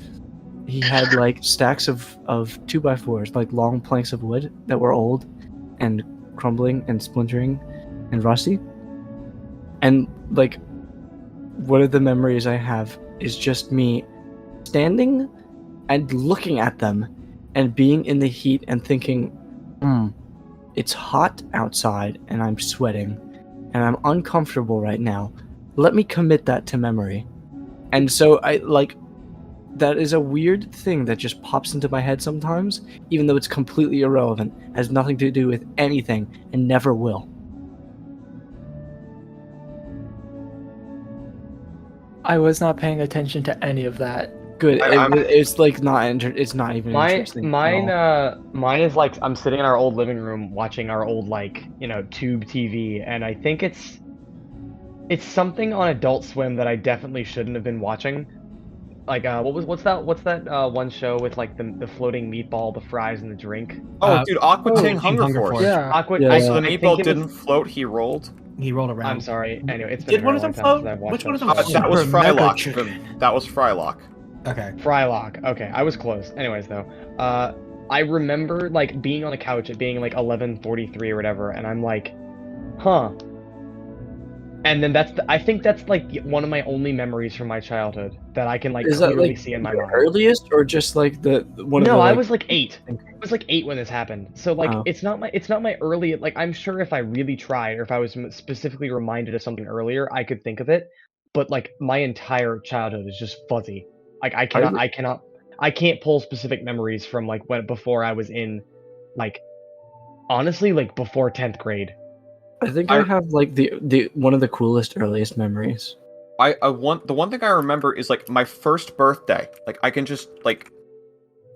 He had like stacks of 2x4s, like long planks of wood that were old and crumbling and splintering and rusty. And like one of the memories I have is just me standing and looking at them and being in the heat and thinking, it's hot outside and I'm sweating and I'm uncomfortable right now. Let me commit that to memory. And so I like, that is a weird thing that just pops into my head sometimes, even though it's completely irrelevant, has nothing to do with anything, and never will. I was not paying attention to any of that. Good. It's like it's not even interesting. Mine is like I'm sitting in our old living room watching our old tube TV, and I think it's something on Adult Swim that I definitely shouldn't have been watching. Like what's that one show with like the floating meatball, the fries, and the drink? Oh, dude, Aqua Teen Hunger Force. Yeah. Aqua. Yeah. So the meatball didn't float; he rolled. He rolled around. I'm sorry. Anyway, it's been Did one of them float? Which one of them? That was Mega Frylock. Chicken. That was Frylock. Okay. Frylock. Okay, I was close. Anyways, though, I remember like being on the couch at being like 11:43 or whatever, and I'm like, huh. And then I think that's like one of my only memories from my childhood that I can like Is that clearly like see in my your mind. earliest, or just like the one? No, of the, I like, was like 8. I was like 8 when this happened. So like Oh. it's not my early, like I'm sure if I really tried or if I was specifically reminded of something earlier, I could think of it. But like my entire childhood is just fuzzy. Like I can't pull specific memories from like before I was in, like, honestly, like before 10th grade. I think I have like the one of the coolest earliest memories. The one thing I remember is like my first birthday. Like I can just like,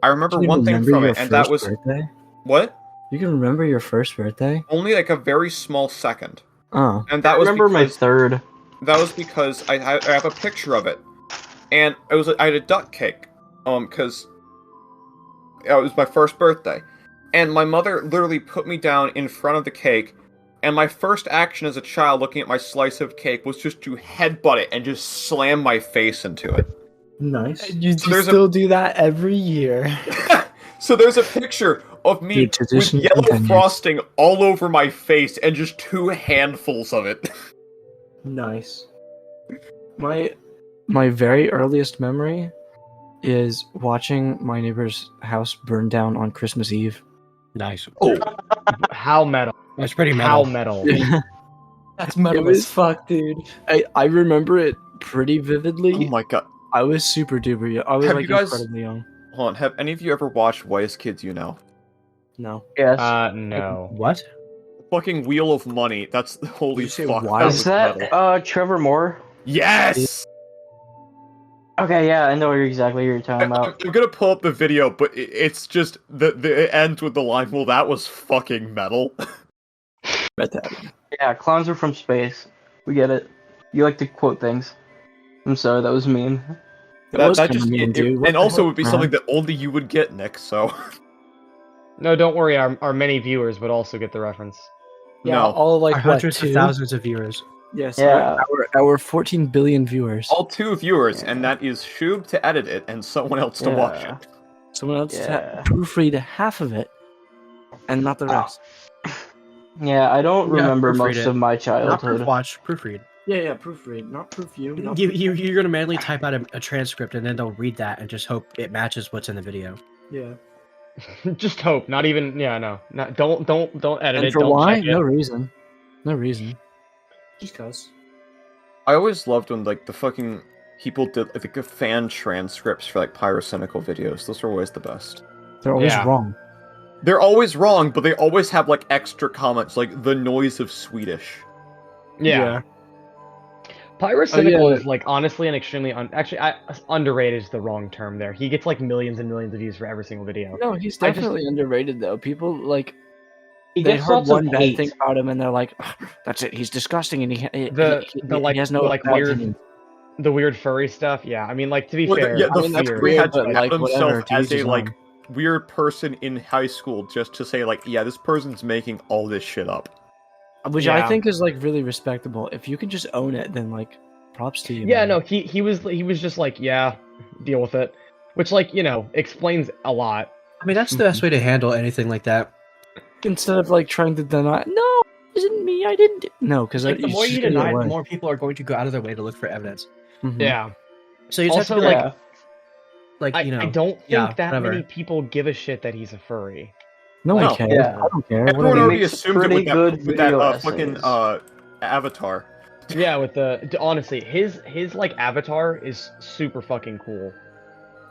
I remember Can you one thing remember from your it, and that first was birthday? what? You can remember your first birthday? Only like a very small second, Oh. and that I was remember my because, third. That was because I have a picture of it, and I had a duck cake, because it was my first birthday, and my mother literally put me down in front of the cake. And my first action as a child looking at my slice of cake was just to headbutt it and just slam my face into it. Nice. You still do that every year. So there's a picture of me Dude, with tradition yellow continues. frosting all over my face and just 2 handfuls of it. Nice. My very earliest memory is watching my neighbor's house burn down on Christmas Eve. Nice. Oh, How metal? That's pretty How metal. metal? That's metal It was- as fuck, dude. I remember it pretty vividly. oh my god. I was super duper young. I was Have like you guys- incredibly young. Hold on, have any of you ever watched Whitest Kids You Know? No. Yes. No. What? Fucking Wheel of Money. That's holy you say fuck. why? That Is was that metal. Trevor Moore? Yes! Okay, yeah, I know exactly what you're talking about. I'm gonna pull up the video, but it's just it ends with the line, well, that was fucking metal. Read that. Yeah, clowns are from space. We get it. You like to quote things. I'm sorry, that was mean. That was that kinda just mean, dude. What and the also hell, would be man? something that only you would get, Nick, so No, don't worry. Our many viewers would also get the reference. Yeah, no. all like Our what, hundreds of 2? thousands of viewers. Yes, Yeah. our 14 billion viewers. All 2 viewers, Yeah. and that is Shoob to edit it and someone else to watch Yeah. it. Someone else Yeah. proofread half of it, and not the rest. Yeah, I don't Yeah, remember proofread most it. of my Not childhood. proof watch, proofread. Yeah, proofread, not proof you. Not You're gonna manually type out a transcript and then they'll read that and just hope it matches what's in the video. yeah. Just hope. Not even. Yeah, no. Not, don't edit And it. for Don't why? check it. No reason. No reason. Just cause. I always loved when like the fucking people did like the fan transcripts for like pyrocynical videos. Those are always the best. They're always Yeah. wrong. They're always wrong, but they always have like extra comments like the noise of Swedish. Yeah. Pyrocynical Oh, yeah. is like honestly an extremely underrated is the wrong term there. He gets like millions and millions of views for every single video. No, he's I just- definitely underrated though. People like He they gets heard lots of one bad hate. thing about him, and they're like, "That's it. He's disgusting, and he has no like bad weird opinion." the weird furry stuff. Yeah, I mean, like to be Well, fair, yeah, I mean, that's the weird, had but, to like, out whatever, himself to each as a his like own. weird person in high school just to say like, yeah, this person's making all this shit up. Which Yeah. I think is like really respectable. If you can just own it, then like, props to you. Yeah, man. no, he was just like, yeah, deal with it, which like explains a lot. I mean, that's the best way to handle anything like that. Instead of like trying to deny, no, it isn't me. I didn't. No, because Like, the more you deny, the more people are going to go out of their way to look for evidence. Yeah. So you just Also, have to be like, like I don't think yeah, that whatever. many people give a shit that he's a furry. No one No. cares. Yeah. I don't care. Everyone Whatever. already makes assumed it pretty good with that video fucking essays. avatar. Yeah, with honestly, his like avatar is super fucking cool.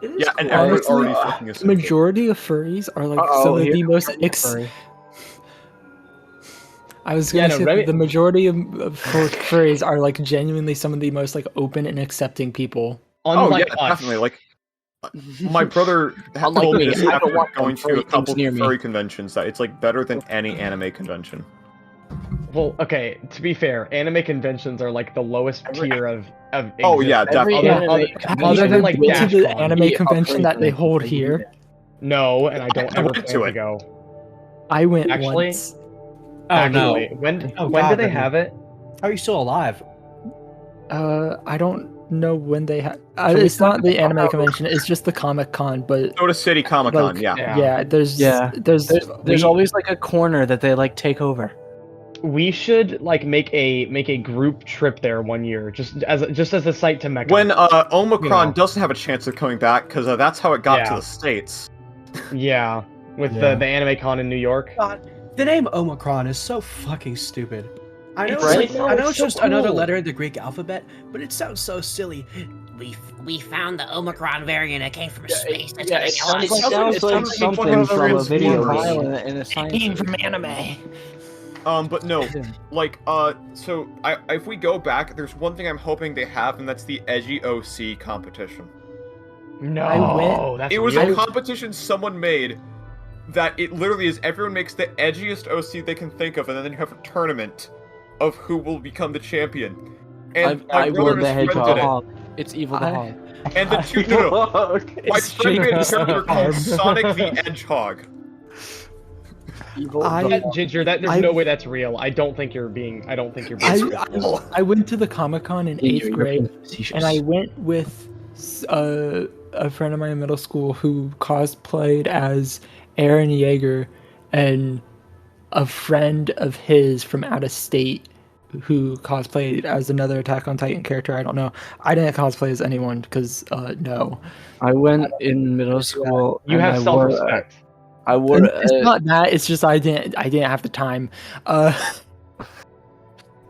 Yeah, and cool. everyone Honestly, already fucking The assumed it. majority of furries are like Uh-oh, some of here the most comes the furry. I was Yeah, gonna no, say Remi- that the majority of furries are like genuinely some of the most like open and accepting people. Unlike yeah, us. definitely. Like, my brother Unlike told me, us I don't after want going them to a furry couple things near me. furry conventions that it's like better than any anime convention. Well, okay, to be fair, anime conventions are like the lowest tier of Oh, yeah, existence. definitely. Every Other, anime other, convention- other than like been to the DashCon. anime Be convention upgrade that they convention, hold so you here? need it. No, and I don't I ever went plan to to it. go. I went Actually- once. Oh no! Actually, when Oh, when God, do they Remi. have it? How are you still alive? I don't know when they have. Can we It's not talk the anime about- convention. It's just the Comic Con. But Soda City Comic Con, like, yeah. Yeah. there's There's we- always like a corner that they like take over. We should like make a group trip there one year, just as a site to Mecca. When Omicron You know. doesn't have a chance of coming back, because that's how it got Yeah. to the States. Yeah, with Yeah. the anime con in New York. God, the name Omicron is so fucking stupid. I know, It's it's, so- like, I know it's it's so just another cool. letter in the Greek alphabet, but it sounds so silly. We found the Omicron variant. It came from space. That's yeah, what it they tell It us. sounds like something from a video game. in a It science came from anime. But no, like, so if we go back, there's one thing I'm hoping they have, and that's the Edgy OC competition. No, I went- that's It was real. a competition someone made that it literally is everyone makes the edgiest OC they can think of, and then you have a tournament of who will become the champion. And my brother the has friend Hedgehog. did it, Hog. It's evil the hog. and the two my It's friend made a Jacob's character called arm. Sonic the Hedgehog. Evil I- the hog. Ginger, there's I- no way that's real. I don't think you're being truthful. I went to the Comic Con in You're 8th grade, facetious. and I went with a friend of mine in middle school who cosplayed as Aaron Yeager, and a friend of his from out of state who cosplayed as another Attack on Titan character. I don't know. I didn't cosplay as anyone because no. I went in middle school. You and have I wore a- self-respect. I wore. And it's a- not that. It's just I didn't have the time. I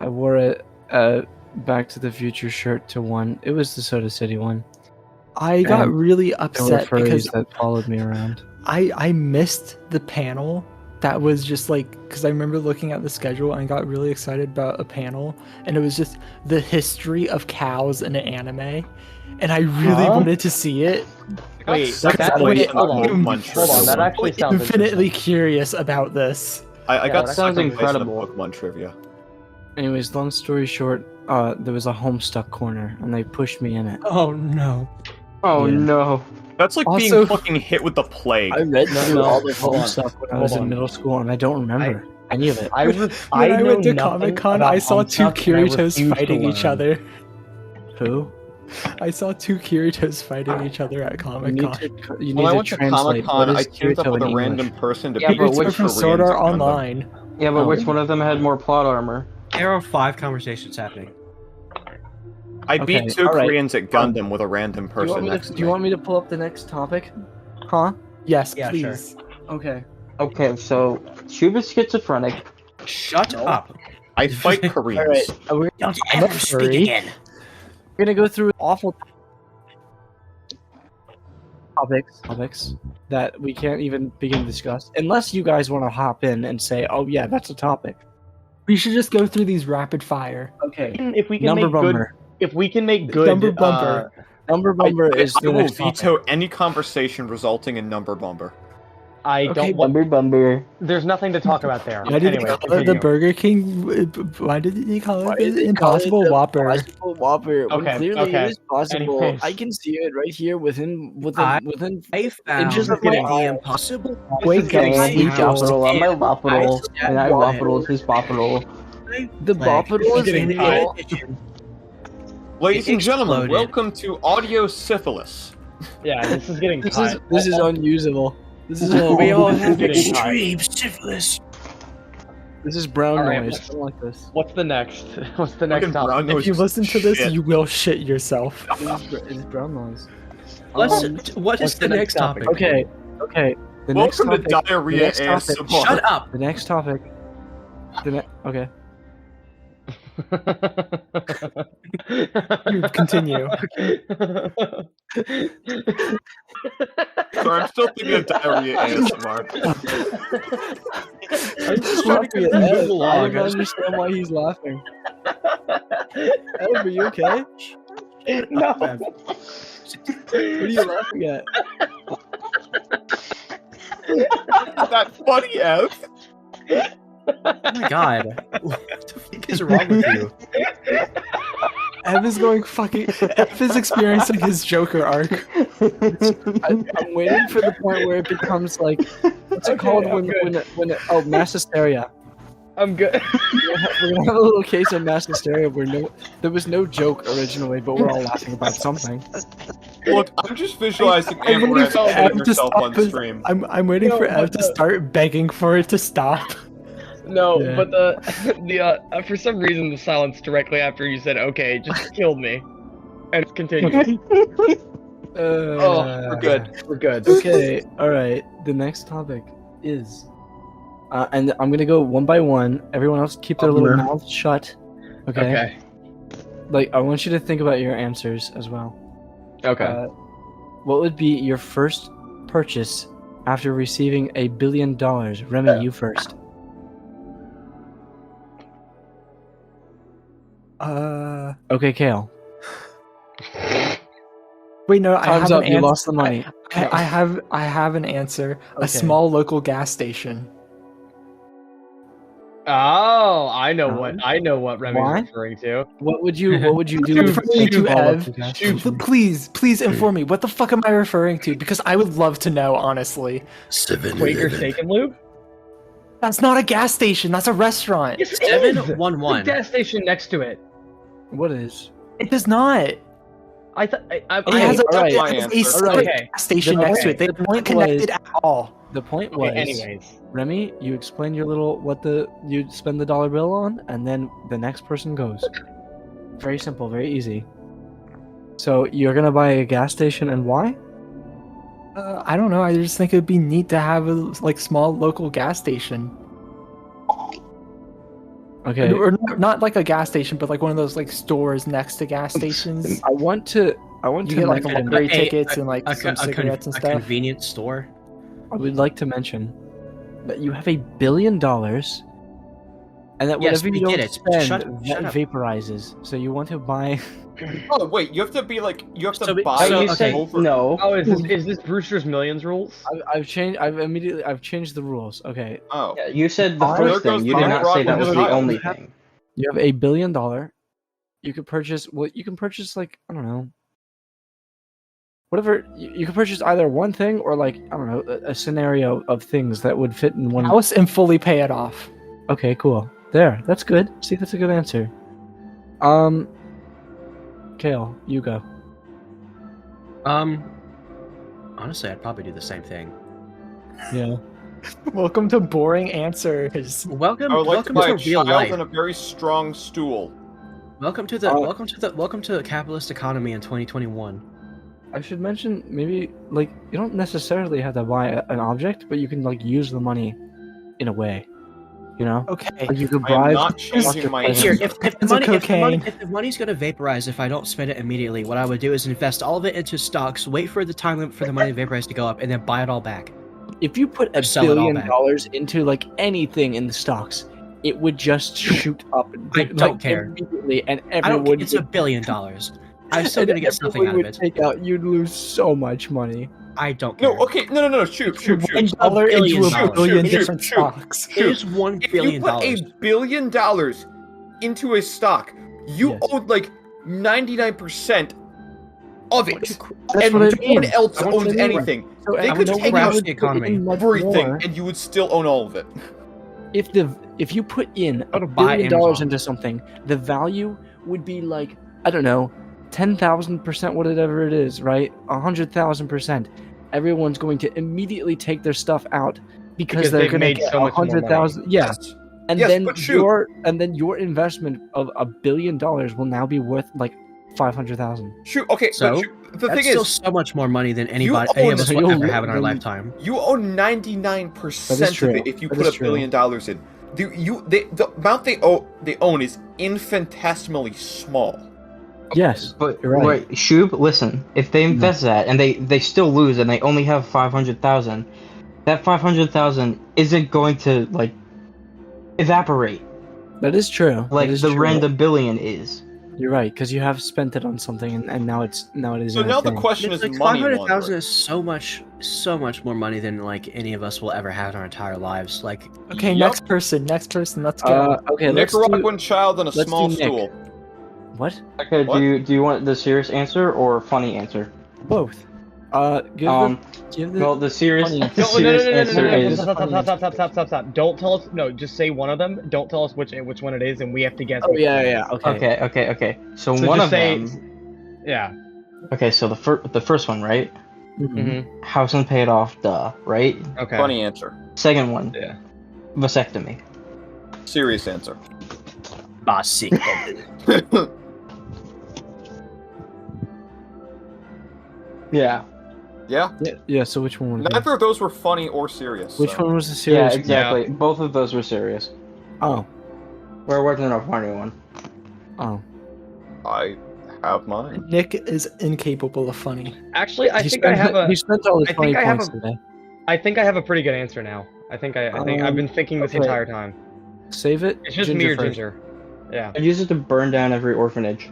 wore a Back to the Future shirt to one. It was the Soda City one. I got And really There were upset furries because that followed me around. I missed the panel that was just like, because I remember looking at the schedule and I got really excited about a panel, and it was just the history of cows in an anime, and I really wanted to see it. Wait, That's that's always wait, an hold on. Pokemon Hold on, that trivia. actually sounds Infinitely curious about this. I Yeah, got that sounds second place in the incredible. Pokemon trivia. Anyways, long story short, there was a Homestuck corner, and they pushed me in it. Oh no! Oh Yeah. no. That's like Also- being fucking hit with the plague. I read through no, all the hold on, Homestuck when I hold was in on. middle school, and I don't remember any of it. When I went to Comic Con, I saw two Kiritos fighting each other. Who? I saw two Kiritos fighting each other at You Comic need Con. to, you need When I to went to translate. Comic Con, what I is teamed up Kirito with in a English? random person to Yeah, beat but the which Kiritos from Koreans Sword in Art Gundam. Online. Yeah, but which one of them had more plot armor? There are 5 conversations happening. I beat Okay, two alright. Koreans at Gundam with a random Do you, person next do to you me. want me to pull up the next topic? Huh? Yes, Yeah, sure. please. Okay. Okay, so Shoob is schizophrenic. Shut up! I fight Koreans. All right. We're Don't I'm a ever speak furry. again. gonna go through awful topics that we can't even begin to discuss, unless you guys want to hop in and say, "Oh yeah, that's a topic." We should just go through these rapid fire. Okay. If we can Number make good, bumper. if we can make good, Number bumper. Number bumper is I the will next topic. veto any conversation resulting in number bumper. I Okay, don't. Bumber. There's nothing to talk about there. Why did Anyway, he call it the continue. Burger King? Why did he call Why it did the they call it Impossible the Whopper? Impossible Whopper. When Okay, clearly okay. it is possible. Anyways. I can see it right here within I found inches of the my eye. impossible. Wake up, getting And sleep he's owls. waffle, I'm a waffle, I and I said waffle, his waffle. The Boppable is getting real. Ladies and gentlemen, exploded. welcome to Audio Syphilis. Yeah, this is getting This cut. is unusable. This is We all have Getting extreme syphilis. This is brown All right, noise. let's- I don't like this. What's the next? What's the next Fucking topic? brown noise If you is listen to this, shit. you will shit yourself. It's brown noise. What what's is the next topic? Okay. The next Welcome to topic. Diarrhea the next topic- ASMR. Shut up. The next topic. Okay. You continue. Sorry, I'm still thinking of Diarrhea ASMR. I'm just laughing at Ed. I don't understand why he's laughing. Ed, are you okay? No. What are you laughing at? That funny F. Oh my god. What the fuck is wrong with you? Ev is going fucking. Ev is experiencing his Joker arc. I'm waiting for the point where it becomes like, what's it called when mass hysteria. I'm good. We're gonna have a little case of mass hysteria where there was no joke originally, but we're all laughing about something. Look, I'm just visualizing I'm Amber waiting as for killing Ev to herself stop. on stream. I'm waiting for Ev to start begging for it to stop. No, Yeah. but the for some reason the silence directly after you said okay just killed me. And continue. Oh, we're good. We're good. Okay, alright. The next topic is. And I'm gonna go one by one. Everyone else keep their little mouths shut. Okay? Okay. Like, I want you to think about your answers as well. Okay. What would be your first purchase after receiving $1 billion? Remi, you first. Okay, Kale. Wait, no, I Time's have up. an You answer. lost the money. I have an answer. Okay. A small local gas station. Oh, I know what Remi's Why? referring to. What would you do? I'm with referring to all of Ev. the gas stations? Please inform me. What the fuck am I referring to? Because I would love to know, honestly. Quaker Steak and Lube? That's not a gas station. That's a restaurant. Yes, it is. The 711. gas station next to it. What is? It does not. I thought. It has a, alright. it has a separate Okay. gas station The next to it. They point aren't connected was- at all. The point was, Okay, anyways. Remi, you explain your little you spend the dollar bill on, and then the next person goes. Very simple, very easy. So you're gonna buy a gas station, and why? I don't know. I just think it'd be neat to have a small local gas station. Okay, Or not like a gas station, but like one of those stores next to gas stations. I want to You to get like mention, lottery tickets and A some cigarettes and a stuff. convenience store. I would like to mention that you have $1 billion, and that Yes, whatever you we don't get it. spend, Shut that up. vaporizes. So you want to buy. Oh wait, you have to So we- buy so- you say over. no. Oh, is this Brewster's Millions rules? I've changed the rules. Okay, Oh, Yeah, you said the There first goes thing. You did Bob not say that was the Rock. only thing. you have $1 billion. You could purchase you can purchase I don't know. Whatever you can purchase either one thing or I don't know a scenario of things that would fit in one. House and fully pay it off. Okay, cool. There, that's good. See, that's a good answer. Kale, you go. Honestly, I'd probably do the same thing. Yeah. Welcome to boring answers. Welcome, I would like to welcome buy to a real child life. and a very strong stool. Welcome to the capitalist economy in 2021. I should mention maybe you don't necessarily have to buy an object, but you can use the money in a way. You know? Okay. Like you could I am bribe. not changing my Hey, Here, answer. if the Tons of money, cocaine. if the money's gonna vaporize if I don't spend it immediately, what I would do is invest all of it into stocks, wait for the time limit for the money to vaporize to go up, and then buy it all back. If you put $1 Sell it all billion back. into anything in the stocks, it would just shoot up. I don't care. Immediately, and I don't. everyone. It's $1 billion. I'm still gonna get something out of it. Take out. You'd lose so much money. I don't care. No, okay, no, shoot. $1 billion into a dollars. billion Shoot, different shoot. stocks. It is $1 If billion. you put $1 billion into a stock, you Yes. own like 99% of it, That's and what I no mean. one else That's what I owns mean. anything. So They I could would take crash out the economy. everything, more. and you would still own all of it. If you put in Go to $1 buy billion Amazon. into something, the value would be like, I don't know, 10,000%, whatever it is, right? 100,000%. Everyone's going to immediately take their stuff out because they're they've going to made get so much more money. 100,000. Yeah, and Yes, then but shoot. your investment of $1 billion will now be worth like 500,000. Shoot, okay, So, but shoot, the That's thing still is, so much more money than any own- of us so will you'll ever have in our then- lifetime. you own 99% That is of true. it if you That put is $1 billion in. The amount they own is infinitesimally small. Yes, But You're right. wait, Shoob, listen. If they invest that and they still lose and they only have 500,000, that 500,000 isn't going to like evaporate that is true. like that is the true. random billion is. You're right, because you have spent it on something, and now it is. So in a now the thing. question It's is like money 500,000 laundering. is so much more money than like any of us will ever have in our entire lives. Like, Okay, Yup. next person, let's go. Okay, let's do, Nicaraguan child and a let's small do Nick. stool. what? Okay, What? do you want the serious answer or funny answer? Both. Give the Well, the serious funny No, answer. no, serious no, answer is stop. Don't tell us. No, just say one of them. Don't tell us which one it is, and we have to guess. Oh which yeah, one it yeah, is. okay. okay. So So one just of say- them. Yeah. Okay, so the first one, right? Mhm. Mm-hmm. House and paid off, duh, right? Okay. Funny answer. Second one, Yeah. vasectomy. Serious answer. basic. Yeah. Yeah. Yeah. So which one was it? Neither of those were funny or serious. Which so. one was the Yeah, serious? exactly. Both of those were serious. Oh, Where wasn't a funny one? oh. I have mine. Nick is incapable of funny. Actually, I He think I spent- have a. He spent all his I 20 think I have points a- today. I think I have a pretty good answer now. I think I've been thinking this okay. entire time. Save it. It's just me or first. Ginger. Yeah. I'd use it to burn down every orphanage.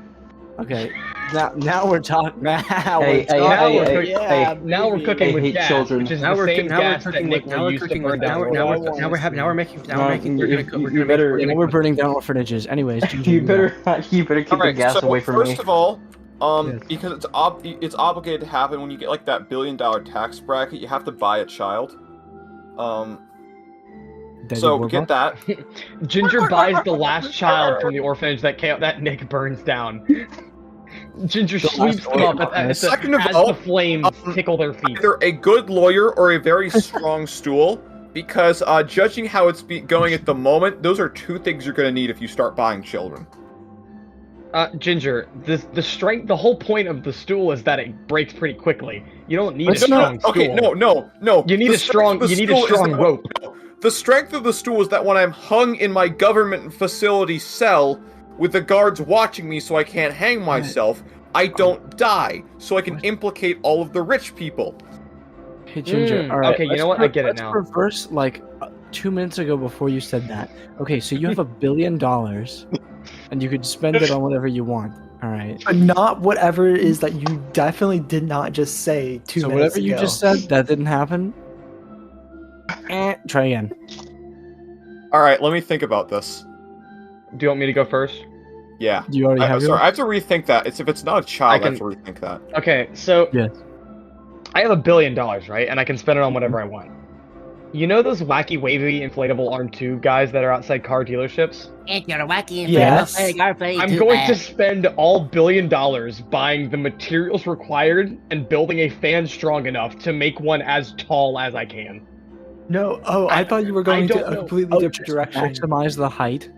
Okay. Now we're talking. Now Hey, we're hey, talking. hey, hey, yeah, hey. Now we're baby. cooking I with hate gas, children. which is Now the we're same gas that cooking Nick with now will we're use to cooking burn with down. now we're making You better- Yeah, we're burning down orphanages. Anyways, Ginger, You go. better keep the Alright, gas so away from first me. of all, Yes. because it's obligated to happen when you get like that $1 billion tax bracket, you have to buy a child. Daddy So Warbucks? get that. Ginger buys the last child from the orphanage that Nick burns down. Ginger sweeps them up Second of as all, the flames tickle their feet. Either a good lawyer or a very strong stool, because judging how it's going at the moment, those are two things you're gonna need if you start buying children. Ginger, the strength, the whole point of the stool is that it breaks pretty quickly. You don't need Let's a not- strong stool. Okay, no. You need The a strong, strength of the you need a stool is strong that- rope. no. The strength of the stool is that when I'm hung in my government facility cell with the guards watching me so I can't hang myself, I don't die, so I can implicate all of the rich people. Hey, Ginger. Mm, all right, okay, you let's know what? I get it let's now. Reverse like 2 minutes ago before you said that. Okay, so you have $1 billion, and you could spend it on whatever you want. All right. But not whatever it is that you definitely did not just say 2 So minutes whatever you ago. just said, that didn't happen. Try again. Alright, let me think about this. Do you want me to go first? Yeah. Do you already have Sorry, I yours? have to rethink that. If it's not a child, I I have to rethink that. Okay, so Yes. I have $1 billion, right? And I can spend it on whatever I want. You know those wacky, wavy, inflatable arm tube guys that are outside car dealerships? If you're a wacky and Yes. I'm going to spend all $1 billion buying the materials required and building a fan strong enough to make one as tall as I can. No, I thought you were going to don't a know. completely Oh, different just direction. maximize the height.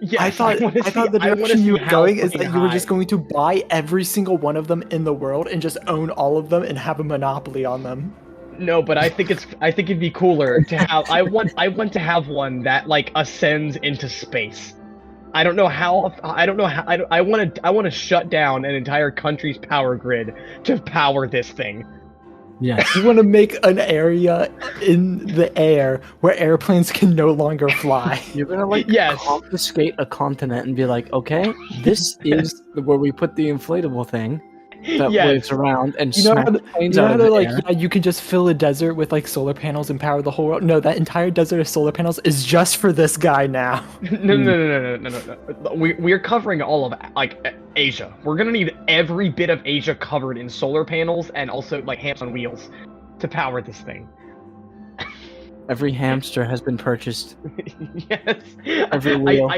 Yes, I thought wanna the I wanna direction you see were how going is that fucking you were high. just going to buy every single one of them in the world and just own all of them and have a monopoly on them. No, but I think it'd be cooler to have. I want to have one that like ascends into space. I don't know how. I want to shut down an entire country's power grid to power this thing. Yes. You want to make an area in the air where airplanes can no longer fly. You're gonna like Yes. confiscate a continent and be like, okay, this is where we put the inflatable thing. that Yes. waves around and You know how, smacks the- planes you know out how of they're the like, air. yeah, you can just fill a desert with like solar panels and power the whole world. No, that entire desert of solar panels is just for this guy now. No. We're covering all of like Asia. We're gonna need every bit of Asia covered in solar panels and also like hands on wheels to power this thing. Every hamster has been purchased. Yes. Every wheel.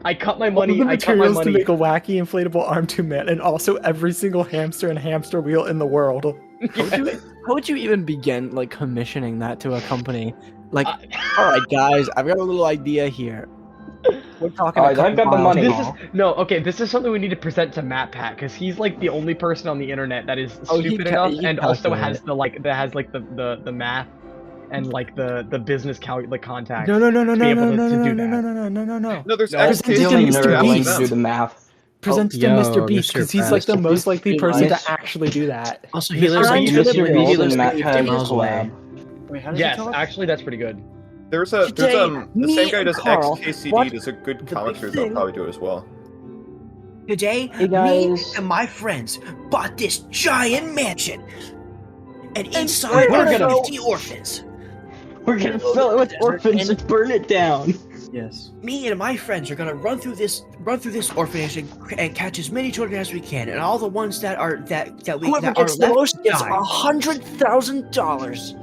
I cut my All money. the I cut my materials to money. make a wacky inflatable arm to man, and also every single hamster and hamster wheel in the world. How would you even begin like commissioning that to a company? Like, all right, guys, I've got a little idea here. We're talking. Alright, I've got the money. This is something we need to present to Matt Pat because he's like the only person on the internet that is Oh, he stupid ca- enough he and also has calculated. the math and like the business contacts. No, to be able to do no. No, there's No, actually present it to Only Mr. nerd willing Beast. to do the math. Present it to yo, Mr. Beast Mr. because he's like the Mr. most likely person Beast. to actually do that. Also, he lives Mr. like Beast- 50 Mr. Beast he lives and like Matt 50 Pat miles away. Wait, how does Yes, it tell us? actually, that's pretty good. there's Today, the me same guy and does Carl XKCD watched does a good the comic big series. I'll thing. probably do it as well. Today, Hey, guys. me and my friends bought this giant mansion. And inside we're are gonna- 50 orphans. We're gonna fill it with orphans and burn it down. Yes. Me and my friends are gonna run through this orphanage and catch as many children as we can, and all the ones that are Whoever are gets the left most gets die. $100,000.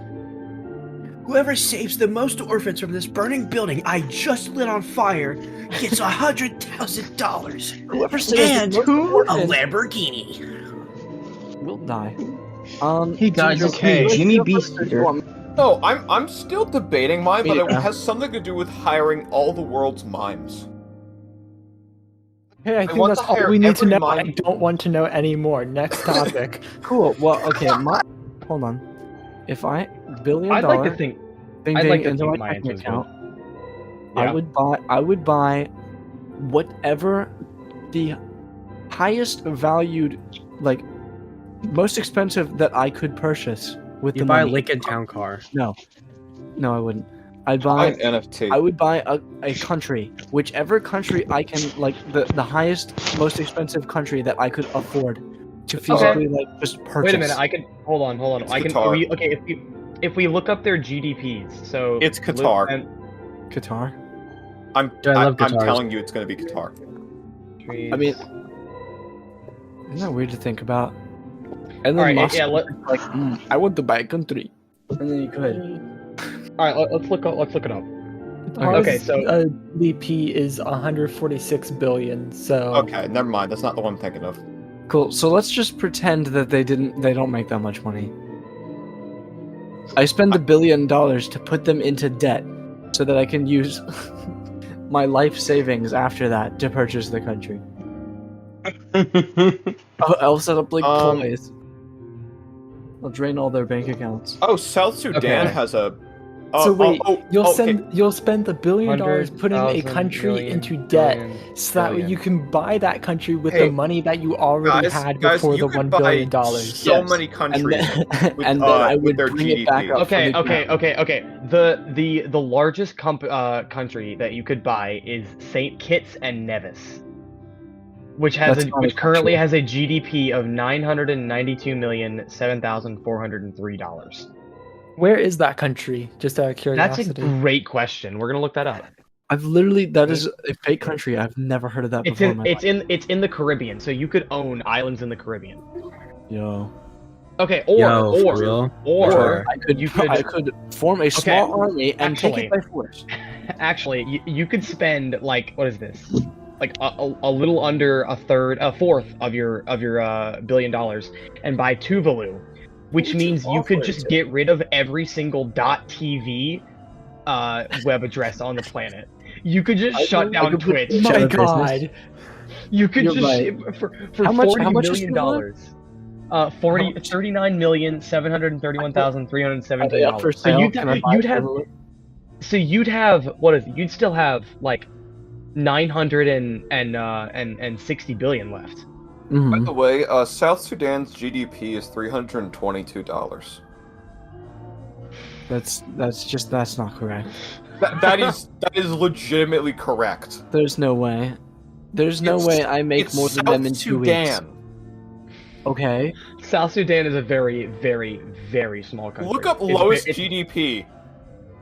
Whoever saves the most orphans from this burning building I just lit on fire gets $100,000 Whoever says and the most a orphans Lamborghini. will die. Hey guys, do you- it's me, do you Jimmy go Beast first or do here. you want me- No, I'm still debating mine, but it Yeah. has something to do with hiring all the world's mimes. Hey, I think want that's to all hire we need to every know. I mime- don't want to know anymore. Next topic. Cool. Well, okay. Hold on. If I $1 billion I'd like to think. ding I'd ding like to into think my my checking answer's good. account, Yeah. I would buy whatever the highest valued, like most expensive that I could purchase with You the buy a money. Lincoln Town car. No, I wouldn't. I'd Buy buy. an NFT. I would buy a country, whichever country I can, like the highest, most expensive country that I could afford to physically like just purchase. Wait a minute. I can hold on. It's I can. Qatar. Okay, if we look up their GDPs, so It's Qatar. and Qatar. I'm Dude, I love I'm guitars. telling you, it's gonna be Qatar. I mean, isn't that weird to think about? And then Alright, Musk yeah, was like, I want to buy a country, and then you could. all right, let's look it up. Okay, so- GDP is 146 billion. So Okay, never mind. That's not the one I'm thinking of. Cool. So let's just pretend that they don't make that much money. I spend $1 billion to put them into debt, so that I can use my life savings after that to purchase the country. I'll set up like ploys. I'll drain all their bank accounts. Oh, South Sudan Okay. has a. So wait, you'll okay. spend $1 billion putting a country into debt, so that way you can buy that country with Hey, the money that you already had before you the could $1 billion. buy so Yes. many And countries. then, with, and then I with would their bring it back GDP. up. from the ground. Okay. The largest country that you could buy is Saint Kitts and Nevis, which That's not a currently country. has a GDP of $992,007,403. Where is that country? Just out of That's curiosity. a great question. We're gonna look that up. That is a fake country. I've never heard of that It's before. in it's in the Caribbean, so you could own islands in the Caribbean. Yo. Okay, Yo, for real? or I could you could- I could form a small army and take it by force. actually you could spend like, what is this? Like a little under a fourth of your $1 billion and buy Tuvalu, which means you could just get rid of every single .tv web address on the planet. You could just shut down could put Twitch. Shut My up, business. God. You could You're just right. for How much- $40 how much is million Tuvalu? dollars. $39,731,317. Are they up for sale? Can I buy Tuvalu? You'd still have like 960 billion left. By Mhm. the way, South Sudan's GDP is $322. That's not correct. That is legitimately correct. There's no way. There's no It's- way I make it's more than South them in 2 weeks. Sudan. Okay. South Sudan is a very, very, very small country. Look up It's lowest it's, GDP.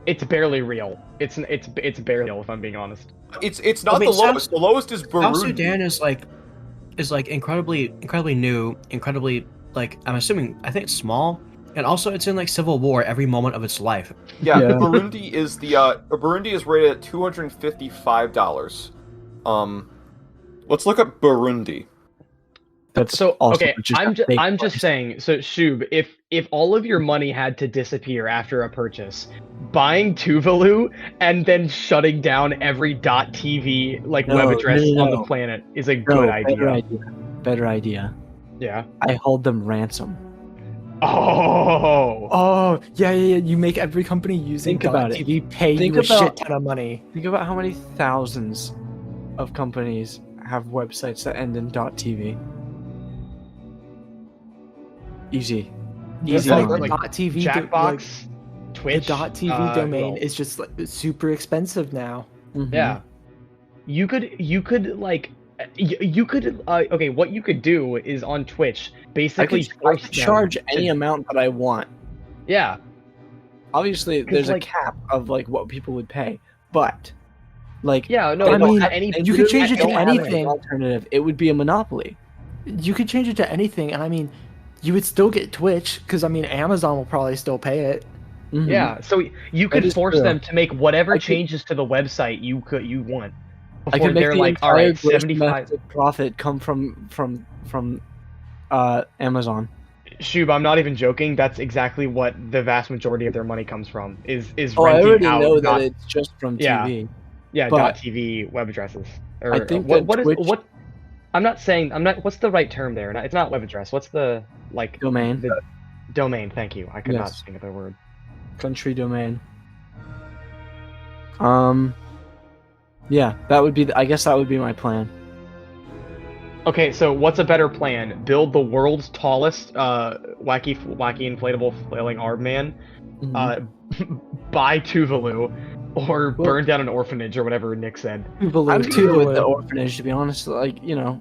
It's barely real. It's barely real, if I'm being honest. It's not I mean, the lowest. The lowest is Burundi. South Sudan is like incredibly new, incredibly like I'm assuming I think it's small, and also it's in like civil war every moment of its life. Yeah, Yeah. Burundi is Burundi is rated at $255. Let's look up Burundi. That's So also okay, just I'm a fake I'm just place. saying. So Shoob, if all of your money had to disappear after a purchase, buying Tuvalu and then shutting down every .tv like No, web no, address no, on the no. planet is a No, good idea. Better idea. Yeah. I hold them ransom. Oh. Oh, yeah. You make every company using Think about it. .tv pay Think you a about- shit ton of money. Think about how many thousands of companies have websites that end in .tv. Easy. It's Easy. like money. the .tv, Jackbox, Twitch. the .tv who domain else? is just like super expensive now. Mhm. Yeah. You could like you could okay, what you could do is on Twitch I basically could force them charge to- any amount that I want. Yeah. Obviously, there's like- a cap of like what people would pay, but like Yeah, no, I no, mean, at any they you could change it to don't have any anything. alternative. It would be a monopoly. You could change it to anything, and I mean, you would still get Twitch because I mean, Amazon will probably still pay it. Mhm. Yeah, so you could is force true. them to make whatever I could- changes to the website you want. I Before could make they're the like, all entire right, gross 75. domestic profit come from Amazon. Shoob, I'm not even joking. That's exactly what the vast majority of their money comes from. Is Oh, I renting already out know dot- that it's just from Yeah. TV. yeah but- .tv web addresses. Or I think what that what is Twitch- what? I'm not saying I'm not. What's the right term there? It's not web address. What's the like Domain, the domain? Thank you. I could not Yes. think of the word. country domain. Yeah, that would be. I guess that would be my plan. Okay, so what's a better plan? Build the world's tallest wacky inflatable flailing arm man, Mhm. buy Tuvalu, or burn down an orphanage or whatever Nick said. I'm good with the orphanage, to be honest. Like, you know,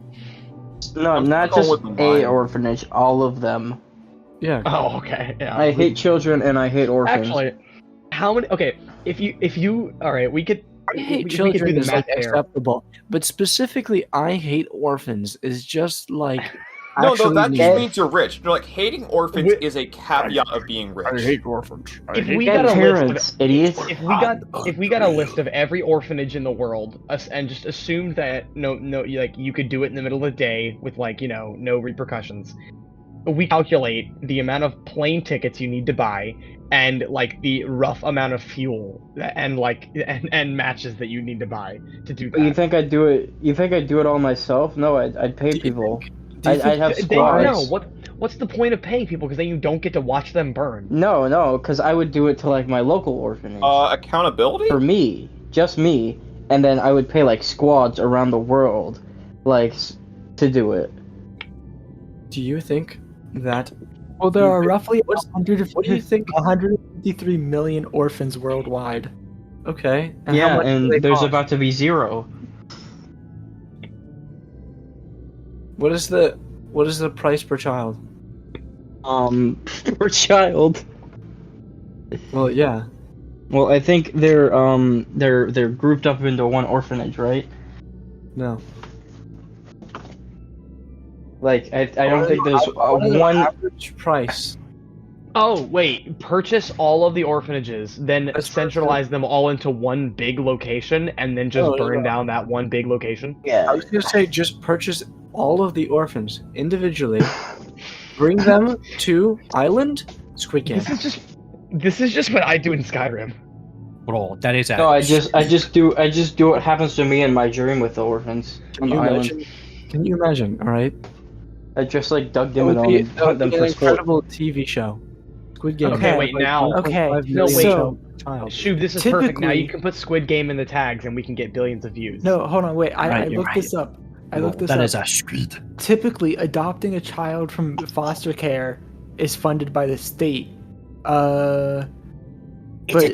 No, I'm not going just with the a mine. orphanage, all of them. yeah. Oh, okay. Yeah. I hate children and I hate orphans. Actually, how many? Okay, if you, all right, we could. I hate we children could do the is like math there. acceptable, but specifically, I hate orphans is just like. No, actually that just mean. means you're rich. Like hating orphans Wi- is a caveat of being rich. I hate orphans. If we Get got a parents, idiots. if we got a list of every orphanage in the world and just assumed that no like you could do it in the middle of the day with like no repercussions, we calculate the amount of plane tickets you need to buy and like the rough amount of fuel and like and matches that you need to buy to do that. You think I'd do it? You think I'd do it all myself? No, I'd pay people. I'd have squads. No, what's the point of paying people? Because then you don't get to watch them burn. No, because I would do it to like my local orphanage. Accountability? For me, just me, and then I would pay like squads around the world, like to do it. Do you think that? Well, there are roughly What do you think? 153 million orphans worldwide. Okay. And how Yeah, much do and they there's cost? about to be 0. What is the price per child? Per child. Well, yeah. Well, I think they're grouped up into one orphanage, right? No. Like I don't think there's What is the one. average price. Oh wait, purchase all of the orphanages, then That's centralize them all into one big location, and then just No, no, burn no. down that one big location. I Yeah. was gonna say just purchase all of the orphans individually, bring them to island, Squid Game. This is just what I do in Skyrim. Bro, that is No, I just do what happens to me in my dream with the orphans on Can the you island. imagine? Can you imagine? All right. I just like dug That them would and be, all that hunt would them be for an sport. incredible TV show. Squid Game. Okay, wait, now- Okay, no, wait. Child. Shoob, this is perfect. Now you Typically- can put Squid Game in the tags, and we can get billions of views. No, hold on, wait. I Right, you're looked this up. I looked this That up. is a street. Typically, adopting a child from foster care is funded by the state. But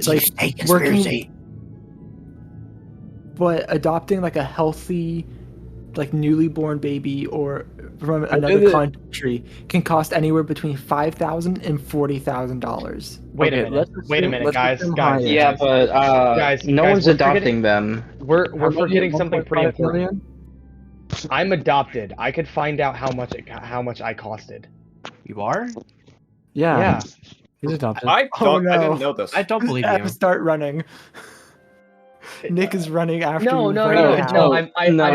like working, but adopting like a healthy, like newly born baby or from another country can cost anywhere between $5,000 and $40,000. Wait Okay, a minute. let's Wait a assume- minute, let's guys. assume Guys. higher. Yeah, but Guys, no guys, one's we're adopting forgetting- them. We're How much? forgetting something pretty 1.5 important. million? I'm adopted. I could find out how much I costed. You are? Yeah. He's adopted. I Oh, don't. I no. didn't know this. I don't believe Ev, you. start running. Nick is running after No, you no, right no, now. no. I'm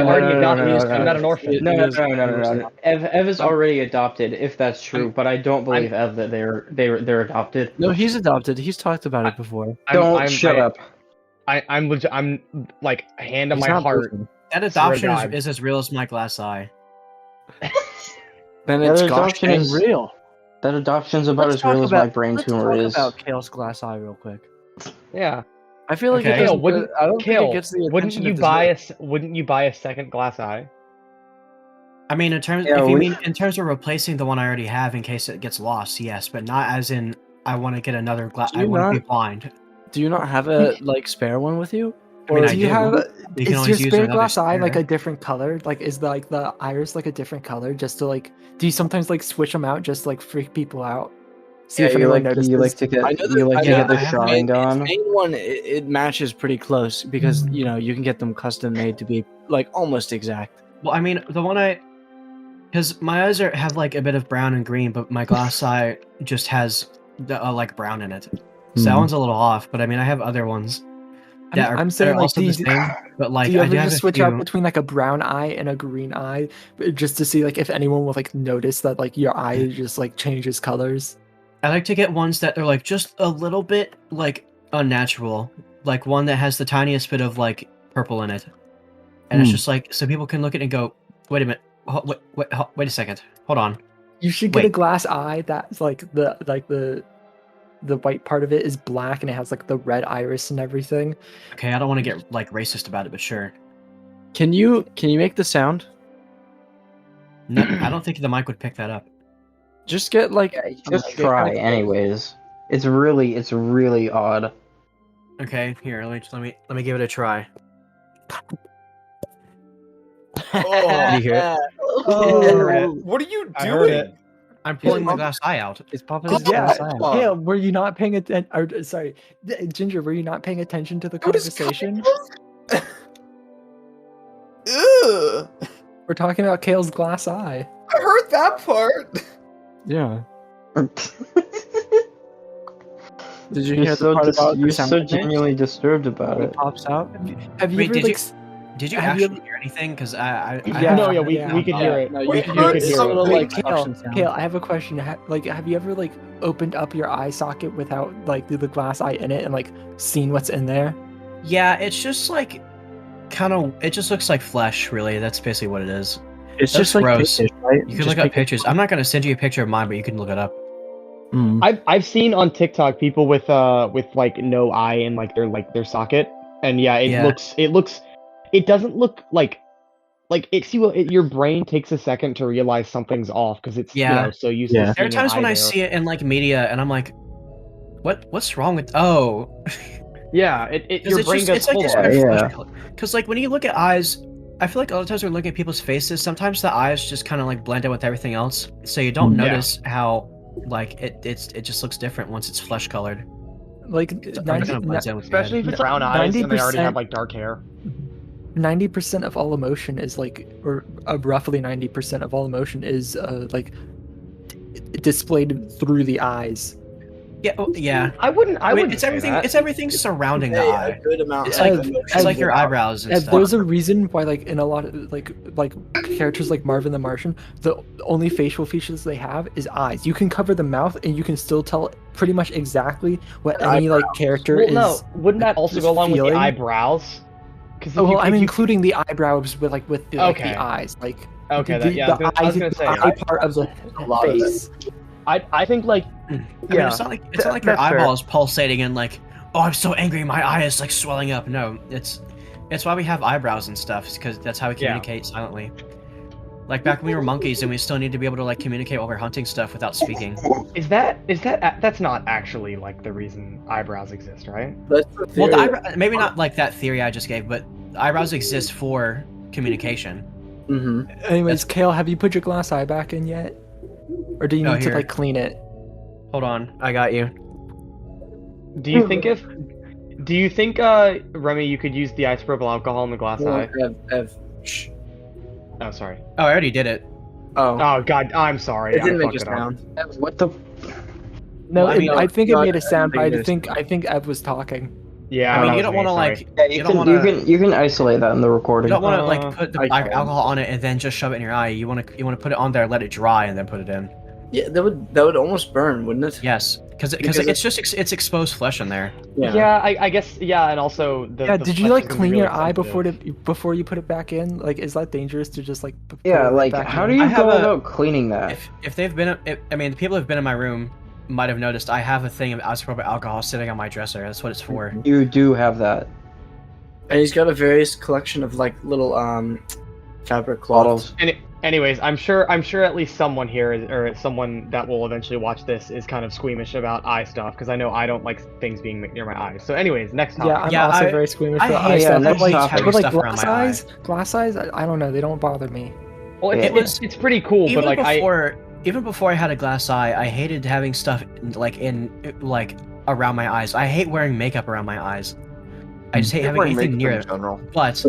already adopted. I'm not an orphan. No. Ev is already adopted, if that's true. But I don't believe Ev that they're adopted. No, he's adopted. He's talked about it before. Shut up. I'm like hand on He's my not heart. person. That adoption God. is as real as my glass eye. Then That it's gosh adoption dang is- real. That adoption's about as real as my brain tumor is. Let's talk about Kale's glass eye real quick. Yeah. I feel like Okay. it doesn't. Kale, I don't think Kale, it gets the attention wouldn't you it buy deserves. Wouldn't you buy a second glass eye? I mean, in terms Yeah, if you we- mean in terms of replacing the one I already have in case it gets lost, yes, but not as in I want to get another glass. Do I you want to not- be blind. Do you not have a like spare one with you? I mean, Or I Do you do. have? You can Is always your use spare another glass eye like spare. a different color? Like, is the iris like a different color? Just to like, do you sometimes like switch them out just to, like freak people out? See if you anyone like notices. you like to get I know you like to yeah, get the I have shine on. Its main one, it matches pretty close because you know you can get them custom made to be like almost exact. Well, I mean, the one because my eyes have like a bit of brown and green, but my glass eye just has like brown in it. So that Mhm. one's a little off. But I mean, I have other ones that I'm saying, that are like, also do the you- same. But like, do you I ever do have just a switch few. out between like a brown eye and a green eye, just to see like if anyone will like notice that like your eye just like changes colors? I like to get ones that are like just a little bit like unnatural, like one that has the tiniest bit of like purple in it, and it's just like so people can look at it and go, "Wait a minute, wait a second, hold on." You should get a Wait. glass eye that's like the white part of it is black and it has like the red iris and everything. Okay, I don't want to get like racist about it, but sure. Can you make the sound? No, I don't think the mic would pick that up. Just get like Just try, anyways. It's really odd. Okay, here, let me give it a try. Oh, Did you hear it? Oh. what are you I heard doing? it. I'm pulling my glass eye out. it's popping. Cause his glass yeah, eye out. Oh. yeah, were you not paying attention? Sorry, Ginger, were you not paying attention to the What is conversation? Ugh, We're talking about Kale's glass eye. I heard that part. Yeah. Did you You're hear so the part about you're the sound so it makes genuinely disturbed about when it. it pops out? Have you Wait, ever did like? Did you Have you actually hear anything? Because I Yeah. No, yeah, we could Yeah. hear it. No, you We can heard hear it. It's a something. little like Kale, suction sound. Kale, I have a question. Have you ever like opened up your eye socket without like the glass eye in it and like seen what's in there? Yeah, it's just like kind of. It just looks like flesh, really. That's basically what it is. It's That's just like gross. pictures, right? You can Just look up pic- pictures. I'm not gonna send you a picture of mine, but you can look it up. Mm. I've seen on TikTok people with like no eye in like their socket, and yeah, it doesn't look like it. See, your brain takes a second to realize something's off because it's Yeah. so used Yeah. to There are seeing an times when eye I there. see it in like media, and I'm like, what's wrong with? Oh, Yeah, your brain goes like full this on. red Yeah. flesh color. Because like when you look at eyes, I feel like a lot of times when we're looking at people's faces, sometimes the eyes just kind of like blend in with everything else, so you don't Yeah. notice how like it just looks different once it's flesh colored. Like It kind of blends in with your Especially head. if it's brown eyes and they already 90%. have like dark hair. 90% of all emotion is like, or roughly 90% of all emotion is like displayed through the eyes. Yeah, yeah. I wouldn't. I Wait, wouldn't. it's say everything. that. It's everything surrounding the eye. good amount. It's of like emotion. it's like your eyebrows and And stuff. there's a reason why, like in a lot of like characters like Marvin the Martian, the only facial features they have is eyes. You can cover the mouth, and you can still tell pretty much exactly what any like character Well, is. no, wouldn't that also just go along with feeling. the eyebrows? Because Oh, well, I'm including the eyebrows with like the Okay. eyes, like Okay, the, yeah, the I was eyes, gonna say. the eye part of the lot of it. face. I think like. I mean, Yeah. it's not like your That's fair. eyeball is pulsating and like, oh, I'm so angry, my eye is like swelling up. No, it's why we have eyebrows and stuff, because that's how we Yeah. communicate silently. Like back when we were monkeys and we still need to be able to like communicate while we're hunting stuff without speaking. Is that's not actually like the reason eyebrows exist, right? That's the Well, theory. maybe not like that theory I just gave, but eyebrows exist for communication. Mm-hmm. Anyways, Kale, have you put your glass eye back in yet? Or do you Oh, need to here. like clean it? Hold on, I got you. Do you think Remi, you could use the isopropyl alcohol in the glass eye? Shh. Oh, sorry. Oh, I already did it. Oh. Oh God, I'm sorry. It didn't I make a fucked it up. sound. What the? No, Well, I mean, I think it no, made a sound, but I it think Ev was talking. Yeah, I mean, that you was don't me, want to sorry. like. Yeah, You don't want to. you can isolate that in the recording. You don't want to like put the I can. alcohol on it and then just shove it in your eye. You want to put it on there, let it dry, and then put it in. Yeah, that would almost burn, wouldn't it? Yes, because Because it's exposed flesh in there. Yeah, I guess. Yeah, and also the. Yeah, the did you flesh like is gonna be clean really your eye sensitive. before you put it back in? Like, is that dangerous to just like? Yeah, put it like back how in? do you I have go a- about cleaning that? If they've been, I mean, the people who've been in my room might have noticed I have a thing of isopropyl alcohol sitting on my dresser. That's what it's for. You do have that. And he's got a various collection of like little fabric cloths. Bottles. Anyways, I'm sure at least someone here or someone that will eventually watch this is kind of squeamish about eye stuff because I know I don't like things being near my eyes. So, anyways, next topic. Yeah, I'm Yeah, also I- very squeamish I for hate eye stuff. next But like, topic. but like Stuff around glass my eye. eyes, I don't know. They don't bother me. Well, Yeah. it's pretty cool, Even but like even before I had a glass eye, I hated having stuff like around my eyes. I hate wearing makeup around my eyes. I just hate having anything near in it. general. But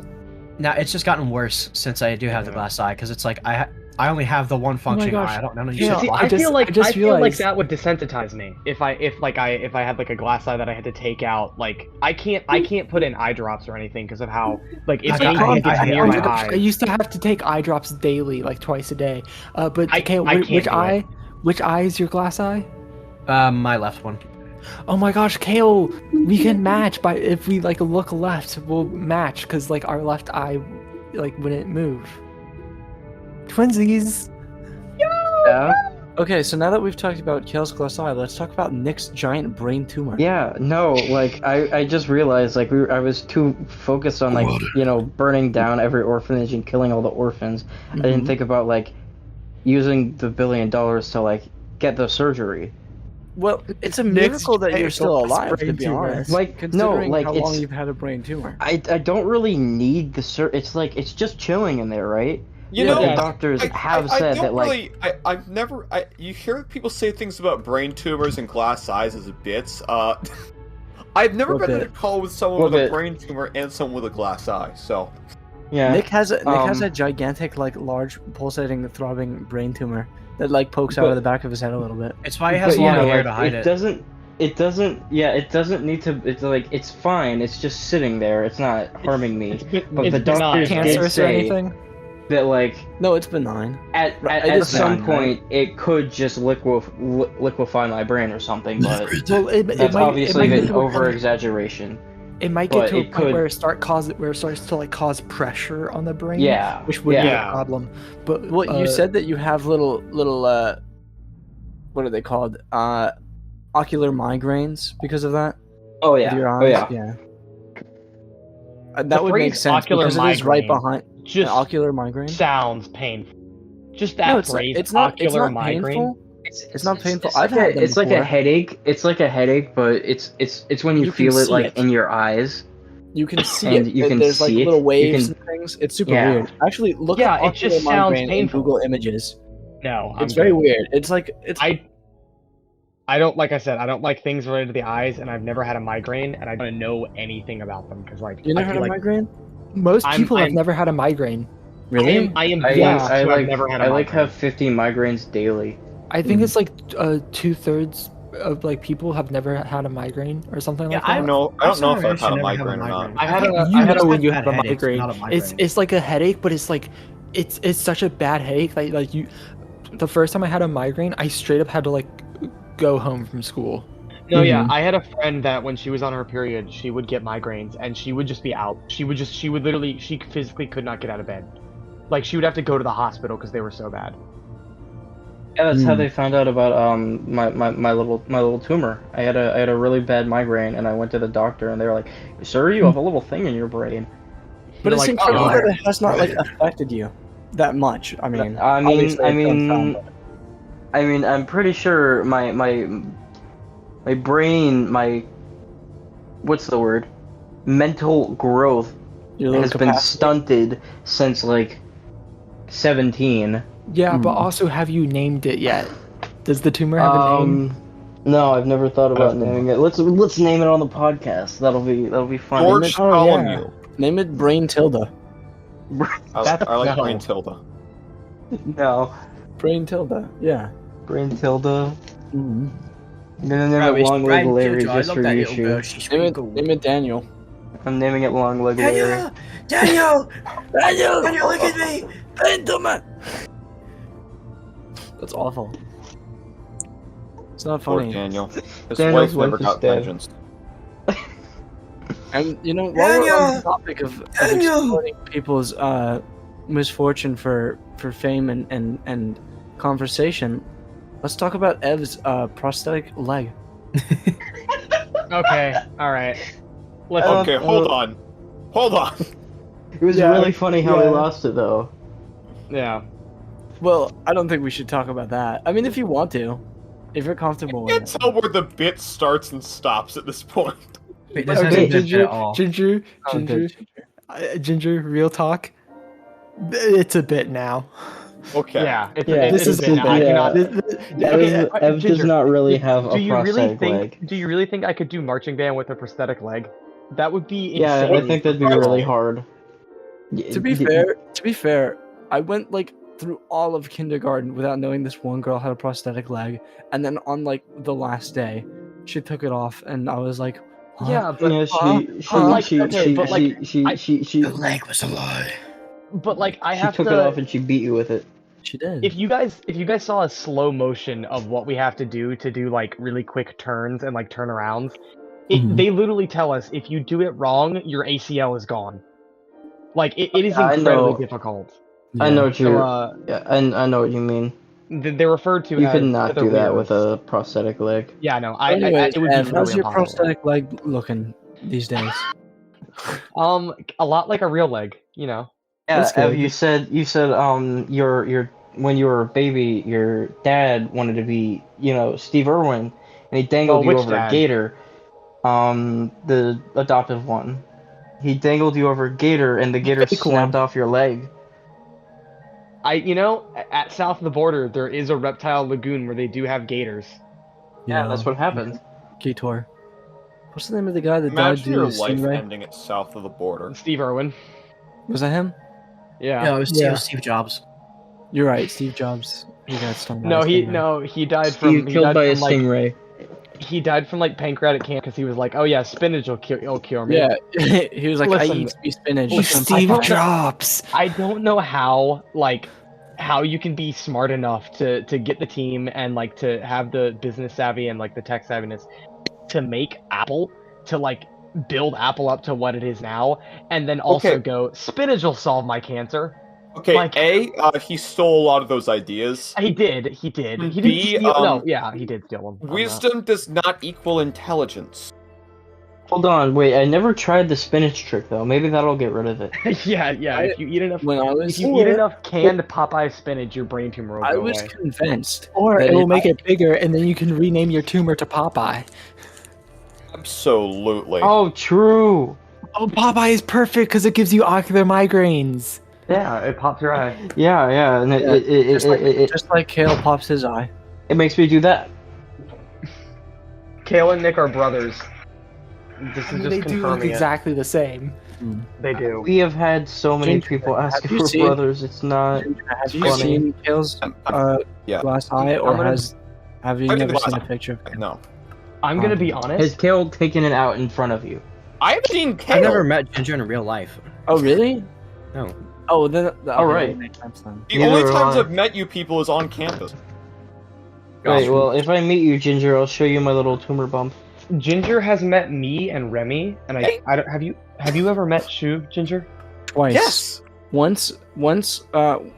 now it's just gotten worse since I do have the glass eye because it's like I only have the one functioning gosh. eye. I don't know. Yeah, See, I I feel like just realized- that would desensitize me if I had like a glass eye that I had to take out. Like I can't put in eye drops or anything because of how like if I anything hate- I gets hate near eye my drops. eyes. I used to have to take eye drops daily, like twice a day. But I okay, can't which do eye? Which eye is your glass eye? My left one. Oh my gosh, Kale, we can match by if we like look left, we'll match because like our left eye like wouldn't move. Twinsies. Yeah. Okay, so now that we've talked about Kale's glass eye, let's talk about Nick's giant brain tumor. Yeah. No. Like I just realized like I was too focused on like burning down every orphanage and killing all the orphans. I didn't think about like using the $1 billion to like get the surgery. Well, it's a Nick's miracle that you're giant still glass alive, to brain be tumor. honest. Like, no, Considering like, how long it's- you've had a brain tumor. I don't really need the it's like it's just chilling in there, right? You But know, the doctors have said that like I've never. You hear people say things about brain tumors and glass eyes as bits. I've never What been in a bit? call with someone What with a bit? brain tumor and someone with a glass eye. So yeah. Nick has a Um, gigantic, like, large, pulsating, throbbing brain tumor that like pokes out of the back of his head a little bit. It's why he has But long yeah, hair like, to hide it. It doesn't need to. It's like it's fine. It's just sitting there. It's not harming me. But the doctors did Cancerous or say anything? that like No, it's benign. at It is some benign, point it could just liquefy my brain or something. But Well, that's obviously get an to a over point- exaggeration. It might but get to a it point could- where it starts to like cause pressure on the brain. Yeah. Which would be a Yeah. problem. But Well, you said that you have little what are they called? Ocular migraines because of that. Oh With yeah. your Oh eyes? yeah. That The would make phrase sense ocular because it is right migraine behind just an ocular migraine. sounds painful. Just that No, it's phrase, it's not. It's ocular not migraine. painful. It's not painful. It's I've like had them it's like a before. headache. It's like a headache, but it's when you You can feel it see like it. in your eyes. You can see And it. you can There's like see it. little You waves can- and things. It's super Yeah. weird. Actually, look Yeah, up it ocular just sounds migraine in painful. Google Images. No, I'm It's very good. weird. It's like it's. I don't like I said I don't like things related to the eyes, and I've never had a migraine, and I don't know anything about them because like You never I had feel a like migraine? most I'm- people have I'm- never had a migraine. Really? I am I blessed I to like have never had a I like migraine. have 50 migraines daily. I think it's like 2/3 of like people have never had a migraine or something Yeah, like that. I don't know if I've had a migraine or not. I had a You I had know a when you had have a headaches, migraine. not a migraine. It's like a headache, but it's like it's such a bad headache. Like you, the first time I had a migraine, I straight up had to like go home from school. No, yeah, I had a friend that when she was on her period, she would get migraines and she would just be out. She would literally, she physically could not get out of bed. Like she would have to go to the hospital because they were so bad. Yeah, that's how they found out about my little tumor. I had a really bad migraine, and I went to the doctor, and they were like, "Sir, you have a little thing in your brain." But it's like, incredible oh. that it has not like affected you that much. I mean, I obviously it's done some, but- I'm pretty sure my brain, what's the word? Mental growth your little has been capacity. stunted since like 17. Yeah, but also, have you named it yet? Does the tumor have a name? No, I've never thought about naming it. Let's name it on the podcast. That'll be fun. George Bartholomew. Name it Brain Tilda. I like no. Brain Tilda. No, Brain Tilda. Yeah. Brain Tilda. Mm-hmm. I'm gonna name it Long Leg Larry I just love for that you, little girl. Shoob. She's Name pretty it, cool. name it Daniel. I'm naming it Long Leg Larry. Daniel, look at me. That's awful. It's not Poor funny. Daniel. His Daniel's wife never wife is got dead. vengeance. And you know, while we're on Daniel! the topic of Daniel! exploiting people's misfortune for fame and conversation, let's talk about Ev's prosthetic leg. Okay, all right. Let's. Okay, hold on. Hold on. It was really funny how he lost it, though. Yeah. Well, I don't think we should talk about that. I mean, if you want to, if you're comfortable I with can't it. tell where the bit starts and stops at this point. Wait, this Okay, hasn't been Ginger, at all. Ginger, real talk. It's a bit now. Okay. Yeah. It's, Yeah, it's, this is it's been- a I bit. cannot. Ev does Ginger, not really have a do you really prosthetic think? leg. Do you really think I could do marching band with a prosthetic leg? That would be Yeah, insane. I think that'd be really hard. To be fair, I went like through all of kindergarten without knowing this one girl had a prosthetic leg, and then on like the last day, she took it off, and I was like, huh? Yeah, but Yeah, The leg was a lie. but like I she have took to. it off and she beat you with it. She did. If you guys saw a slow motion of what we have to do like really quick turns and like turnarounds, they literally tell us if you do it wrong, your ACL is gone. Like it is I incredibly know. difficult. I know what So, you. Yeah, I know what you mean. they're referred to. You as could not do that with wheels. a prosthetic leg. Yeah, no. Anyways, It would be Ev, how's really your impossible. prosthetic leg looking these days? A lot like a real leg, you know. Yeah, That's Ev, good. you said your when you were a baby, your dad wanted to be, Steve Irwin, and he dangled you which over dad? a gator. The adoptive one. He dangled you over a gator, and the gator Fake snapped one. off your leg. At south of the border, there is a reptile lagoon where they do have gators. Yeah, that's what happened. Gator. What's the name of the guy that Imagine died your due to life stingray? ending at south of the border. Steve Irwin. Was that him? Yeah. Yeah, it was Steve Jobs. You're right, Steve Jobs. He got stung by No, a stingray. he died Steve from killed by a like, stingray. he died from like pancreatic cancer because he was like, oh yeah, spinach will cure me. Yeah, he was like, I Listen, eat spinach. Steve Jobs. I don't know how you can be smart enough to get the team and like to have the business savvy and like the tech savviness to make Apple to like build Apple up to what it is now, and then also Okay. go spinach will solve my cancer. Okay, Like- he stole a lot of those ideas. He did. He didn't B, steal. No, yeah, he did steal them. Wisdom does not equal intelligence. Hold on, wait. I never tried the spinach trick though. Maybe that'll get rid of it. yeah. If you eat enough, When I if was you eat enough canned Popeye spinach, your brain tumor will I go was away. convinced. Or that it will if make I- it bigger, and then you can rename your tumor to Popeye. Absolutely. Oh, true. Oh, Popeye is perfect because it gives you ocular migraines. Yeah, it pops your eye. Yeah, and Just like Kale pops his eye. it makes me do that. Kale and Nick are brothers. This is just They do look confirming exactly the same. it. They do. We have had so many Ginger, people have asking you for seen- brothers. It's not. Have you funny. seen Kale's Yeah. glass eye, or I'm gonna- have you I've seen never the seen a glass picture of him? No. I'm gonna be Has honest. Kale taken it out in front of you? I've seen Kale. I've never met Ginger in real life. Oh, really? No. Oh, then. All right. that makes sense then. The Neither only have times I. I've met you people is on campus. Right. Well, if I meet you, Ginger, I'll show you my little tumor bump. Ginger has met me and Remi, and I don't. Have you ever met Shoob, Ginger? Twice. Yes. Once,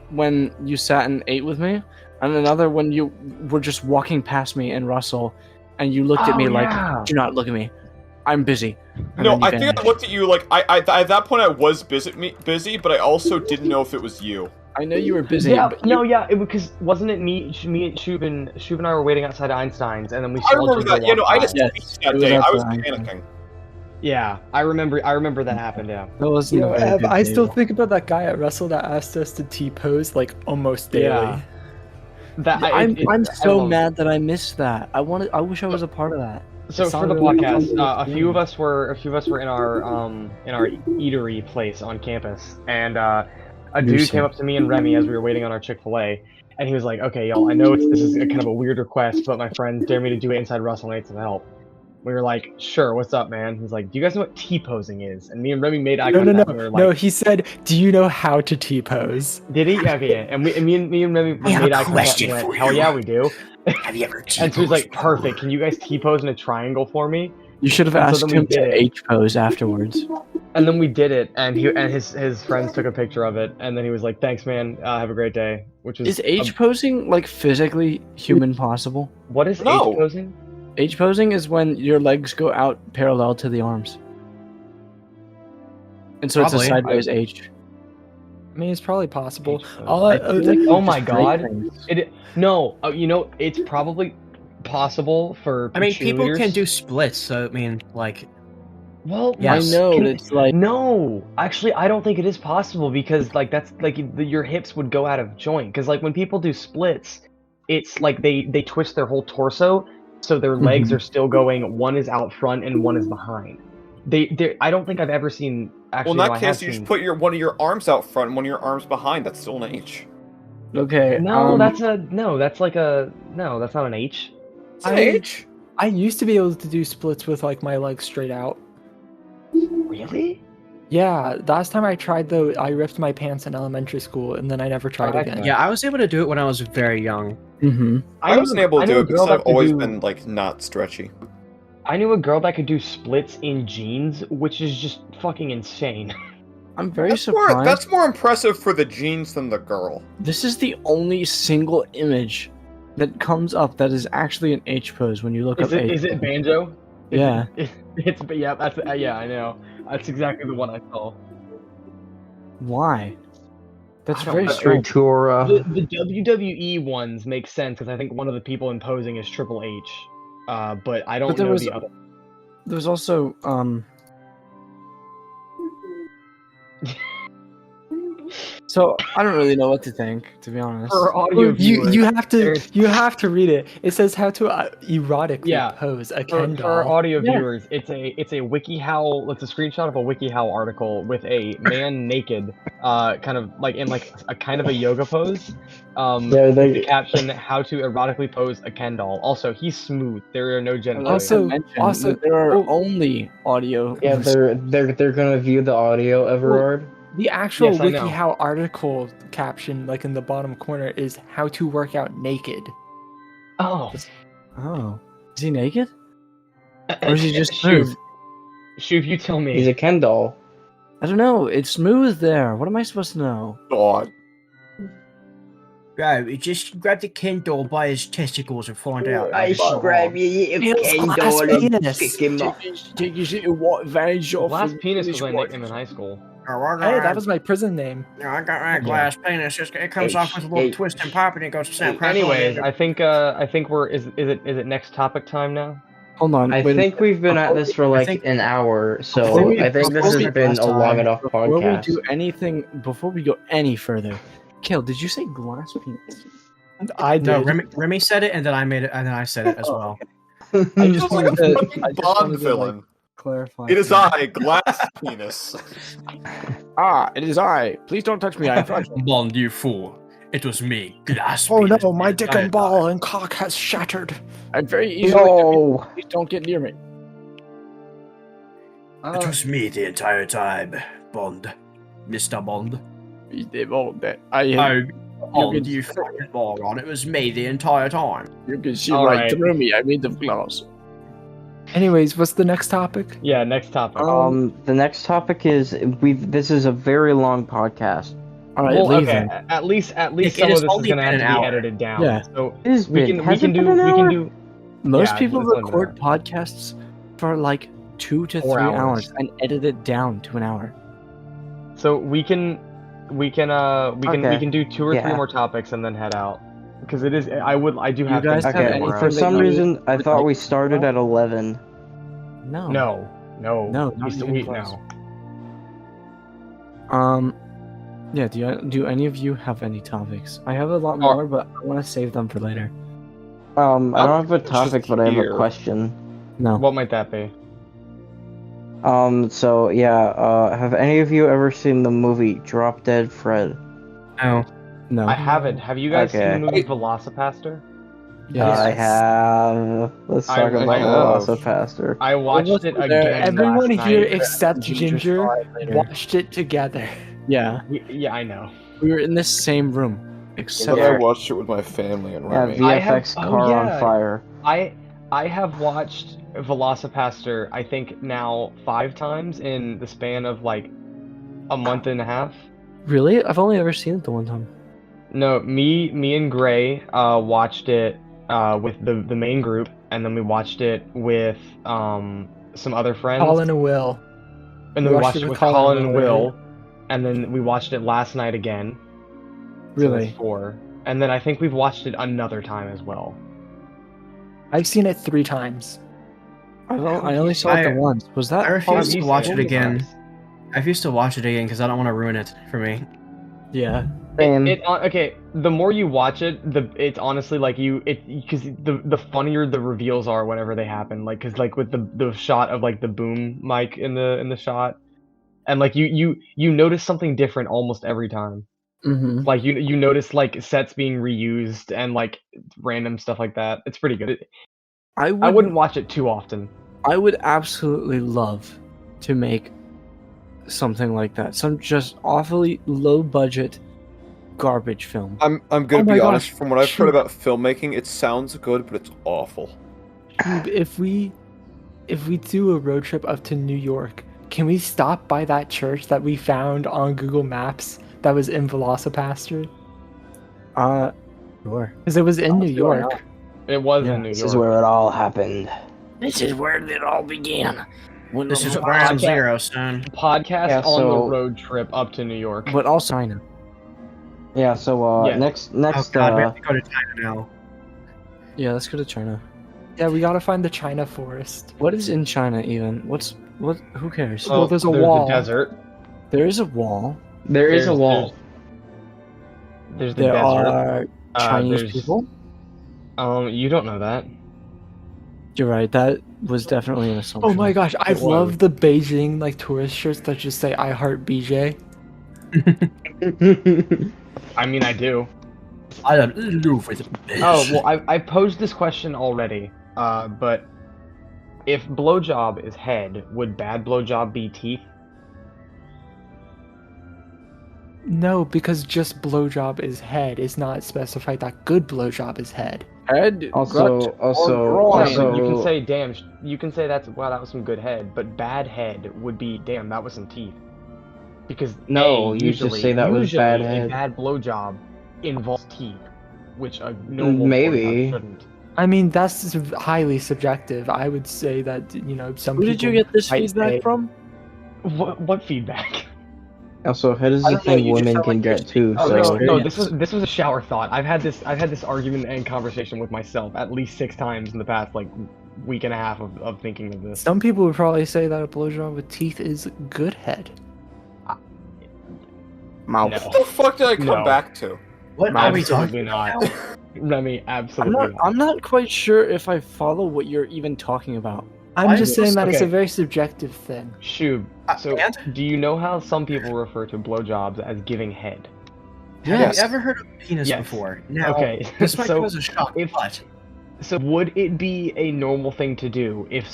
when you sat and ate with me, and another when you were just walking past me and Russell, and you looked at me like, "Do not look at me. I'm busy." And No, then you I think I vanished. looked at you like I at that point I was busy, but I also didn't know if it was you. I know you were busy. Yeah, but no, yeah, because wasn't it me and Shoob and I were waiting outside Einstein's, and then we I saw remember Ginger that. Yeah, no, walk I by. just Yes, peaked that it was day. I was outside. panicking. Yeah, I remember that happened. Yeah. That wasn't a very Ev, good I still table. think about that guy at Wrestle that asked us to T-pose like almost daily. Yeah. I'm I so love- mad that I missed that. I wish I was a part of that. So It for sounded the really podcast, fun to a few of do. us were in our eatery place on campus, and a dude Newsom. came up to me and Remi as we were waiting on our Chick-fil-A, and he was like, "Okay, y'all, I know this is a kind of a weird request, but my friends dare me to do it inside Russell and I need some help." We were like, "Sure, what's up, man?" He's like, "Do you guys know what T-posing is?" And me and Remi made eye No, contact. no, And we were no. like, No, he said, "Do you know how to T-pose?" "Did he? Yeah, okay, yeah." And me and Remi I have made a eye contact question and for went, "Hell you. yeah, we do." Have you ever And so he's T-posed like, before? "Perfect. Can you guys T-pose in a triangle for me?" You should have And so asked then we him did to it. H pose afterwards. And then we did it, and his friends took a picture of it, and then he was like, "Thanks, man. Have a great day." Which is Is H posing like physically human possible? what is No. H posing? H posing is when your legs go out parallel to the arms. And so Probably. it's a sideways H. I mean, it's probably possible. H-pose. All I feel like Oh you my just break God. things. No, it's probably possible for. I mean, people can cheerleaders. do splits, so I mean, like, Well, Yes. I know, Can- but it's like No, actually, I don't think it is possible because like that's like your hips would go out of joint. Because like when people do splits, it's like they twist their whole torso, so their legs Mhm. are still going. One is out front and one is behind. I don't think I've ever seen. Well, Actually, in no, that I have case, you seen. should put one of your arms out front and one of your arms behind. That's still an H. okay. No, that's like a no. That's not an H. It's an I- H. I used to be able to do splits with like my legs straight out. Really? Yeah, last time I tried though, I ripped my pants in elementary school, and then I never tried Okay. again. yeah, I was able to do it when I was very young. Mm-hmm. I wasn't able to do it because I've always do, been like not stretchy. I knew a girl that could do splits in jeans, which is just fucking insane. I'm very That's surprised. more impressive for the jeans than the girl. This is the only single image that comes up that is actually an H pose when you look up H. Is it banjo? Is Yeah. It's yeah. That's yeah. I know. That's exactly the one I saw. Why? That's I don't very know. strange. The WWE ones make sense because I think one of the people imposing is Triple H. But I don't But there know was- the other. There was also So I don't really know what to think, to be honest. For audio viewers, You have to there's- read it. It says how to erotically Yeah, pose a for Ken our doll. audio Yeah. viewers, it's a WikiHow. It's a screenshot of a WikiHow article with a man naked, kind of like in like a kind of a yoga pose. Yeah, With the caption "How to erotically pose a Ken doll." Also, he's smooth. There are no genitals. Also- Also, there are only audio. Yeah, they're gonna view the audio, Everard. The actual Yes, I know. WikiHow article caption, like in the bottom corner, is how to work out naked. Oh, Oh, is he naked? Or is he just smooth? Shoob, you tell me. He's a Ken doll. I don't know. It's smooth there. What am I supposed to know? God. Right, we just grab the Ken doll by his testicles and find out. I grab your little It's Ken glass doll and penis. pick him up. Take his little white vans off. Last penis was my nickname in high school. Hey, that was my prison name. I got my glass penis. It comes off with a little twist and pop, and it goes snap. crackle, Anyways, and I think we're is it next topic time now? Hold on. I wait a think we've been at this for like an hour, so I think this has been a long enough Before we podcast. do anything, before we go any further, Kale, did you say glass penis? I did. No, Remy said it, and then I made it, and then I said it as well. I just wanted to, Fucking I just Bond wanted to, villain. clarify. It is I, Glass Penis. It is I. Please don't touch me. I'm fragile. Bond, you fool. It was me, glass Oh penis. no, my dick and ball and cock has shattered. I'm very easily. No. Please don't get near me. It was me the entire time, Bond. Mr. Bond. I Bond, you fucking moron. It was me the entire time. you can see All right. through me. I made of glass. Anyways, what's the next topic? Yeah, next topic. The next topic is this is a very long podcast. All right, Well, leave okay. then. At least It some of has this is only gonna have been to an be hour. edited down. Yeah. So It has we been. can Has it been an we hour? can do. Most Yeah, people it's only record an podcasts for like 2 to 3 4 hours. hours. And edit it down to an hour. So we can Okay. do 2 or 3 Yeah. more topics and then head out because it is I do have guys things have to Okay. do anything For tomorrow. that some you reason, I would thought like we to started talk at 11. No. No, No. No, not He's even sweet close. now. Yeah. Do any of you have any topics? I have a lot more, but I want to save them for later. I don't have a just topic, but I have a here. question. No. What might that be? So yeah, have any of you ever seen the movie Drop Dead Fred? No. No. I haven't. Have you guys seen Okay. the movie Velocipaster? Yes. I have. Let's talk I about have. Velocipaster. I watched it there. again Everyone last here night. except Ginger Ginger saw it later. watched it together. Yeah. Yeah, I know. We were in this same room, except But I Yeah. watched it with my family and Yeah, Remi. I have- VFX oh, car on yeah. fire. I have watched Velocipaster, I think now 5 times in the span of like a month and a half. really, I've only ever seen it the one time. No, me and Gray watched it with the main group, and then we watched it with some other friends. Colin and Will. And then we watched it with Colin and Will, and then we watched it last night again. So Really? that's 4. And then I think we've watched it another time as well. I've seen it 3 times. I only saw it the once. Was that? I refuse to you watch seen it it? again. I refuse to watch it again because I don't want to ruin it for me. Yeah. Same. Okay, the more you watch it, it's honestly like because the funnier the reveals are whenever they happen, like because like with the shot of like the boom mic in the shot, and like you notice something different almost every time. Mm-hmm. Like you notice like sets being reused and like random stuff like that. It's pretty good. I wouldn't watch it too often. I would absolutely love to make something like that. Some just awfully low budget garbage film. I'm gonna Oh my be gosh, honest. From what I've shoot. heard about filmmaking, it sounds good, but it's awful. If we do a road trip up to New York, can we stop by that church that we found on Google Maps that was in Velocipaster? Sure. Because it was in New Honestly, why York. not? It was Yeah, in New York. This is where it all happened. This is where it all began. When This is the- ground zero, son. Podcast Yeah, on so- the road trip up to New York. But also China. Yeah. So Yeah. next. Oh god, we have to go to China now. Yeah, let's go to China. Yeah, we gotta find the China forest. What is in China even? What? Who cares? Well, there's a wall. The desert. There is a wall. There is a There's- wall. There's the There desert. are Chinese there's- people. You don't know that. You're right. That was definitely an assumption. Oh my gosh, I It was. love the Beijing like tourist shirts that just say "I heart BJ." I mean, I do. I don't know with this. Oh well, I posed this question already. But if blowjob is head, would bad blowjob be teeth? No, because just blowjob is head. It's not specified that good blowjob is head. Head. Also, gut, also, or groin. also. You can say, damn, you can say that was some good head, but bad head would be, damn, that was some teeth. Because No, you just say that was bad head. A bad blowjob involves teeth, which a normal Maybe. blowjob shouldn't. I mean, that's highly subjective. I would say that some Who people. did you get this might feedback say- from? What feedback? Also, head is I the don't know, thing you just women sound can like you're get too. Oh, So no, this was a shower thought. I've had this argument and conversation with myself at least 6 times in the past like week and a half of thinking of this. Some people would probably say that a blowjob with teeth is good head. Mouth. No. What the fuck did I come No. back to? What are we Absolutely talking not. about? Remi, I'm absolutely not. I'm not quite sure if I follow what you're even talking about. I'm Why just is saying this- that it's a okay. very subjective thing. Shoob, so and? do you know how some people refer to blowjobs as giving head? Have Yes. you ever heard of penis Yes. before? Now, Okay, this might so cause a shock, if- but So would it be a normal thing to do if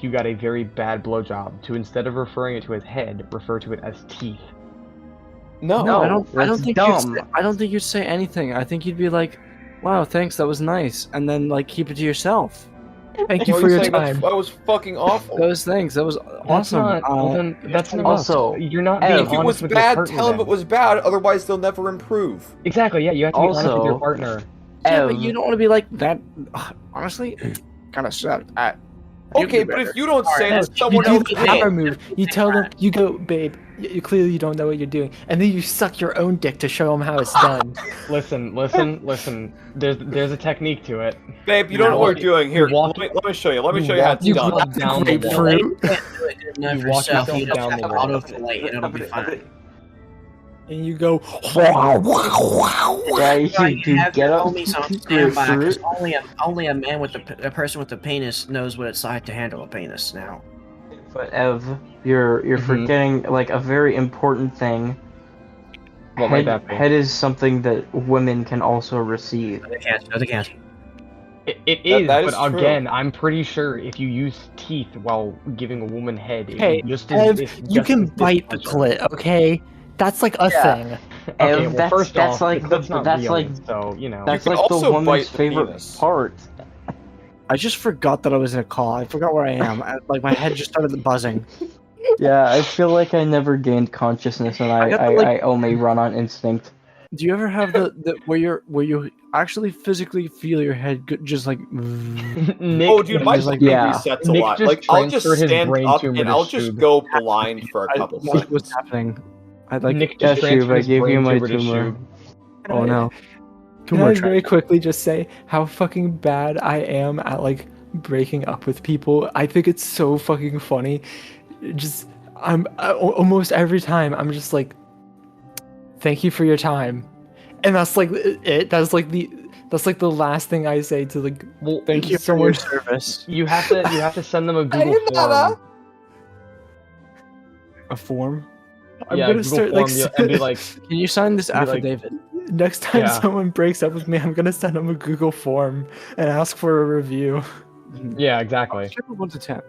you got a very bad blowjob to, instead of referring it to as head, refer to it as teeth? No. No, I don't that's think dumb. I don't think you'd say anything. I think you'd be like, "Wow, thanks, that was nice," and then like keep it to yourself. Thank you Why are for your saying time. That was fucking awful. Those things. That was awesome. That's not. Also, you're not Ev, being If it honest was with your bad, partner. tell them then. it was bad. Otherwise, they'll never improve. Exactly. Yeah, you have to be honest with your Also- partner. Yeah, but Ev, you don't want to be like that. Honestly, kind of sucked. Okay, but if you don't say Alright, it, someone you do else the will. power move. You tell them, you go, babe. You clearly you don't know what you're doing, and then you suck your own dick to show them how it's done. Listen. There's a technique to it. Babe, you don't know what you're doing. Here, walk- let me show you. Let me show you how it's you done. walk down the wall. Grapefruit. never you walk sell yourself you just down have the to road. auto-fillet and it'll be fine. And you go. Yeah, you Have get your up. homies on standby, because grapefruit. only a man with a person with a penis knows what it's like to handle a penis now. But Ev, you're Mhm. forgetting like a very important thing. What might that be? Head is something that women can also receive. No, they can't. It is, that but is true. again, I'm pretty sure if you use teeth while giving a woman head, Hey, it's just Ev, it's you just can as bite the disconcerting. clit, okay? That's like a Yeah. thing. Okay, Ev, well, first that's off, like that's the not that's real, like so you know. that's can like the also woman's bite the favorite penis. part. I just forgot that I was in a call. I forgot where I am. Like my head just started buzzing. Yeah, I feel like I never gained consciousness, and I got the, I like- only run on instinct. Do you ever have the where you actually physically feel your head just like? Nick, Oh, dude, my He's like- brain Yeah. resets a Nick lot. just Like, I'll just transferred his stand brain up tumor and to I'll just Shoob. go blind for a couple seconds. What's happening? I like. Nick Yeah, just Shoob, transferred I his gave you brain my tumor to tumor. Shoob. Oh no. Can I very quickly just say how fucking bad I am at like breaking up with people? I think it's so fucking funny. Just almost every time I'm just like, thank you for your time, and that's like it. That's like the last thing I say to like. Well, Thank you for someone. your service. you have to send them a Google form. A form. I'm Yeah, gonna Google start like form, and be like, Can you sign this Be like- affidavit? next time Yeah. someone breaks up with me, I'm gonna send them a Google form and ask for a review. yeah, exactly. Scale of 1 to 10.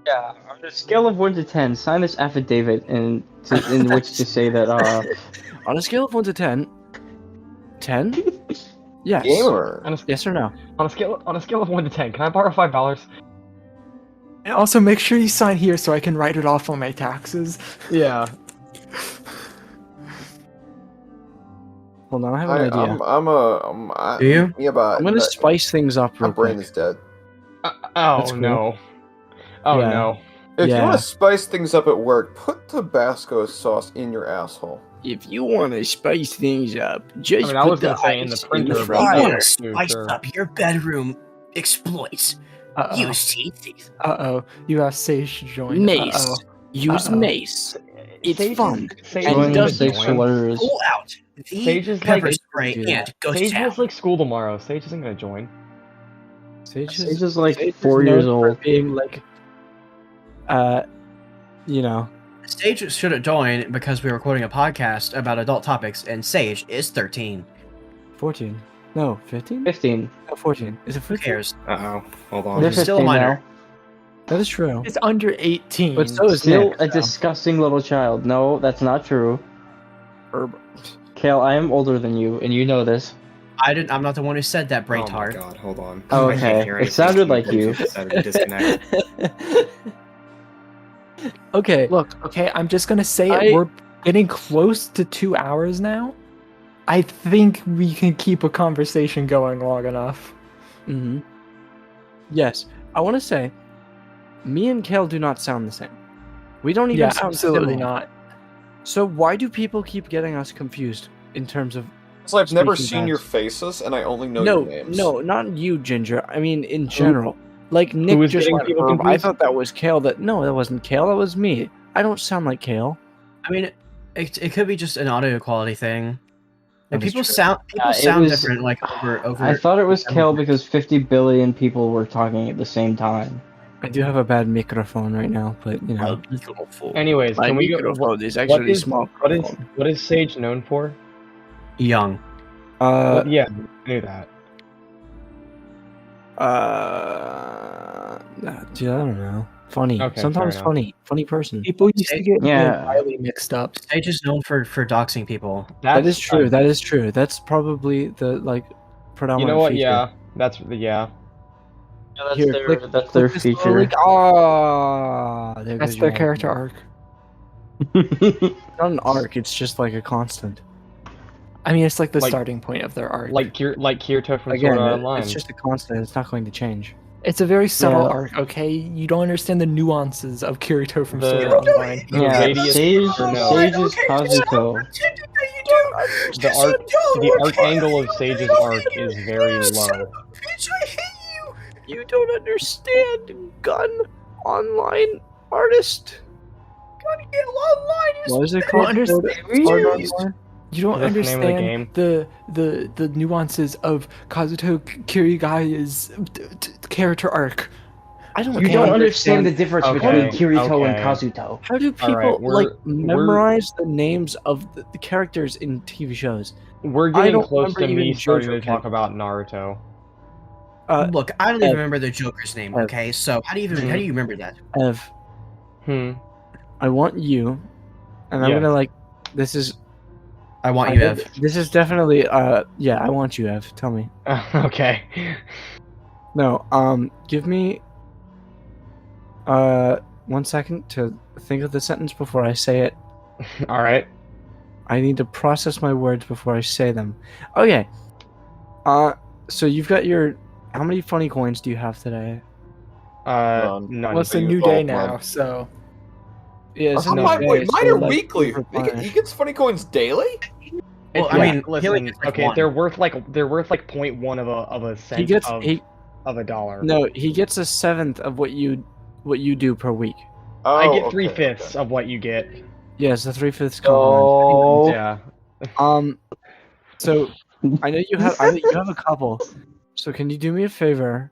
Yeah, on a scale of 1 to 10, sign this affidavit in which to say that On a scale of 1 to 10. 10? Yes. Gamer. On a, Yes or no? on a scale of 1 to 10, can I borrow $5? And also make sure you sign here so I can write it off on my taxes. Yeah. Hold on, I have an idea. Do you? Yeah, but I'm gonna spice things up my real brain quick. is dead. Oh That's cool. no. Oh Yeah. no. If you Yeah. want to spice things up at work, put Tabasco sauce in your asshole. If you want to spice things up, just I mean, I was gonna say in the printer, but You yeah, want to too, spice sure. up your bedroom exploits. Uh-oh. Use teeth. Uh-oh. You have Sage join. Mace. Uh-oh. Use Uh-oh. mace. It's fun. Sage And join does six join. letters. Pull out the Sage is pepper like- spray do and that. go to Sage town. has like school tomorrow. Sage isn't gonna join. Sage Sage is like Sage is 4 known years for old. being like, you know, Sage should have joined because we were quoting a podcast about adult topics, and Sage is 13. 14. No, 15? 15. No, 14. Is it Who 15? cares? Uh-oh. Hold They're on. They're still a 15 minor. now. That is true. It's under 18. But so is Still Nick. a disgusting little child. No, that's not true. Herb. Kale, I am older than you, and you know this. I'm not the one who said that, brain Oh my tart. god, hold on. Oh, I can't okay. hear It anything. sounded like you. Bluetooth decided to disconnect. Okay. Look, okay, I'm just gonna say I- it. We're getting close to 2 hours now. I think we can keep a conversation going long enough. Mm-hmm. Yes. I want to say, me and Kale do not sound the same. We don't even Yeah, sound absolutely similar. not. So why do people keep getting us confused in terms of So I've never Speaking seen of- your faces, and I only know no, your names. no, not you, Ginger. I mean, in general. Like Nick is just getting went people Herb. I confused? thought that was Kale. No, that wasn't Kale. That was me. I don't sound like Kale. I mean, it could be just an audio quality thing. Like, That is people true. sound it sound was- different. Like over. I thought it was Kale because 50 billion people were talking at the same time. I do have a bad microphone right now, but you know, Anyways, my can we go? microphone is actually is- small. What is Sage known for? young. Yeah, I knew that. Dude, I don't know. Funny. Okay, Sometimes fair enough. funny person. People used to get Yeah. highly mixed up. Sage is known for doxing people. That is true. That is true. That's probably the like You predominant. know what? feature. Yeah, that's yeah. Yeah, that's Here, their, click- that's their click this feature. little link. Ah, there That's goes their your character argument. arc. It's not an arc. It's just like a constant. I mean, it's like the Like- starting point of their arc. Like Kirito from Again, Sword Art Online. it's just a constant. It's not going to change. It's a very subtle Yeah. arc, okay? You don't understand the nuances of Kirito from The- Sword Art Online. The Yeah, radius Sage, or no? Sage is Kazuko. The arc angle of Sage's arc is very low. You don't understand gun online Artist. Gotta get online. What is it You don't called? understand. You don't That's the name of the understand the nuances of Kazuto Kirigaya's character arc. I don't. You care. don't understand the difference between Okay, Kirito and okay. Kazuto. How do people Alright, we're- memorize the names of the characters in TV shows? We're I getting don't close to remember me even starting JoJo to talk about Naruto. Look, I don't even Ev. remember the Joker's name. Ev. Okay, so how do you remember that? Ev, I want you, and I'm Yeah. gonna this is. I want you, Ev. This is definitely. Yeah, I want you, Ev. Tell me. Okay. No. Give me. 1 second to think of the sentence before I say it. All right. I need to process my words before I say them. Okay. So you've got your. How many funny coins do you have today? None. Well, it's a new day now, so. Yeah, it's Oh, enough wait, days, mine so, are weekly. He gets funny coins daily. Well, It's I like- mean, he only listen. gets, like, Okay, one. they're worth like 0.1 of a cent He gets of a dollar. no. He gets a seventh of what you do per week. I get 3/5 of what you get. Yeah, it's the 3/5 compliment. Yeah. So I know you have. I know you have a couple. So can you do me a favor?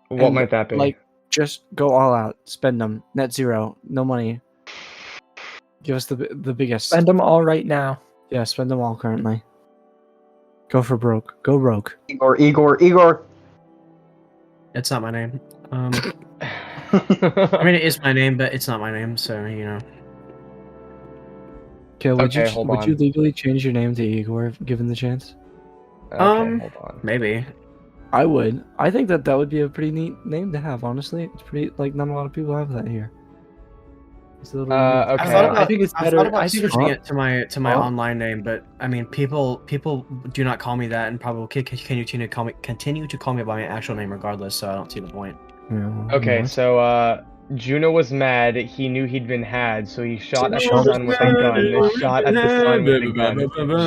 What And, might that be? Like, just go all out, spend them, net zero, no money. Give us the biggest. Spend them all right now. Yeah, spend them all currently. Go for broke. Go broke. Igor. It's not my name. I mean, it is my name, but it's not my name, so you know. Okay, would Okay, you hold would on. you legally change your name to Igor if given the chance? Okay, hold on. Maybe. I would. I think that would be a pretty neat name to have. Honestly, it's pretty not a lot of people have that here. It's a little unique. Okay. I think it's I better. thought about I think it's switching it to my Huh? online name, but I mean, people do not call me that, and probably continue to call me by my actual name regardless. So I don't see the point. Yeah, well, Okay, what? so Juno was mad. He knew he'd been had, so he shot at the Juno sun with a gun. Shot at the sun with a gun.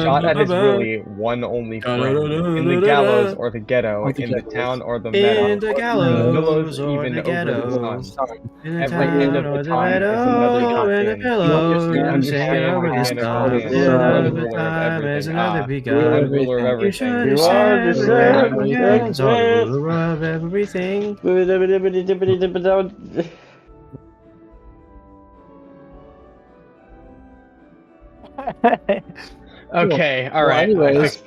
Shot at his really one only friend. In the gallows or the ghetto, Or the in the gallows. town or the meadow. In the gallows or even the over the ghetto. sun. In the Every end of town the or the time is meadow, another in the captain. pillows, You I'm singing understand over the the stars. end of The the end of the time is another begun. One ruler of You everything. should You have are said the that same everything's all as- ruler of everything. Okay, all Well, right. anyways.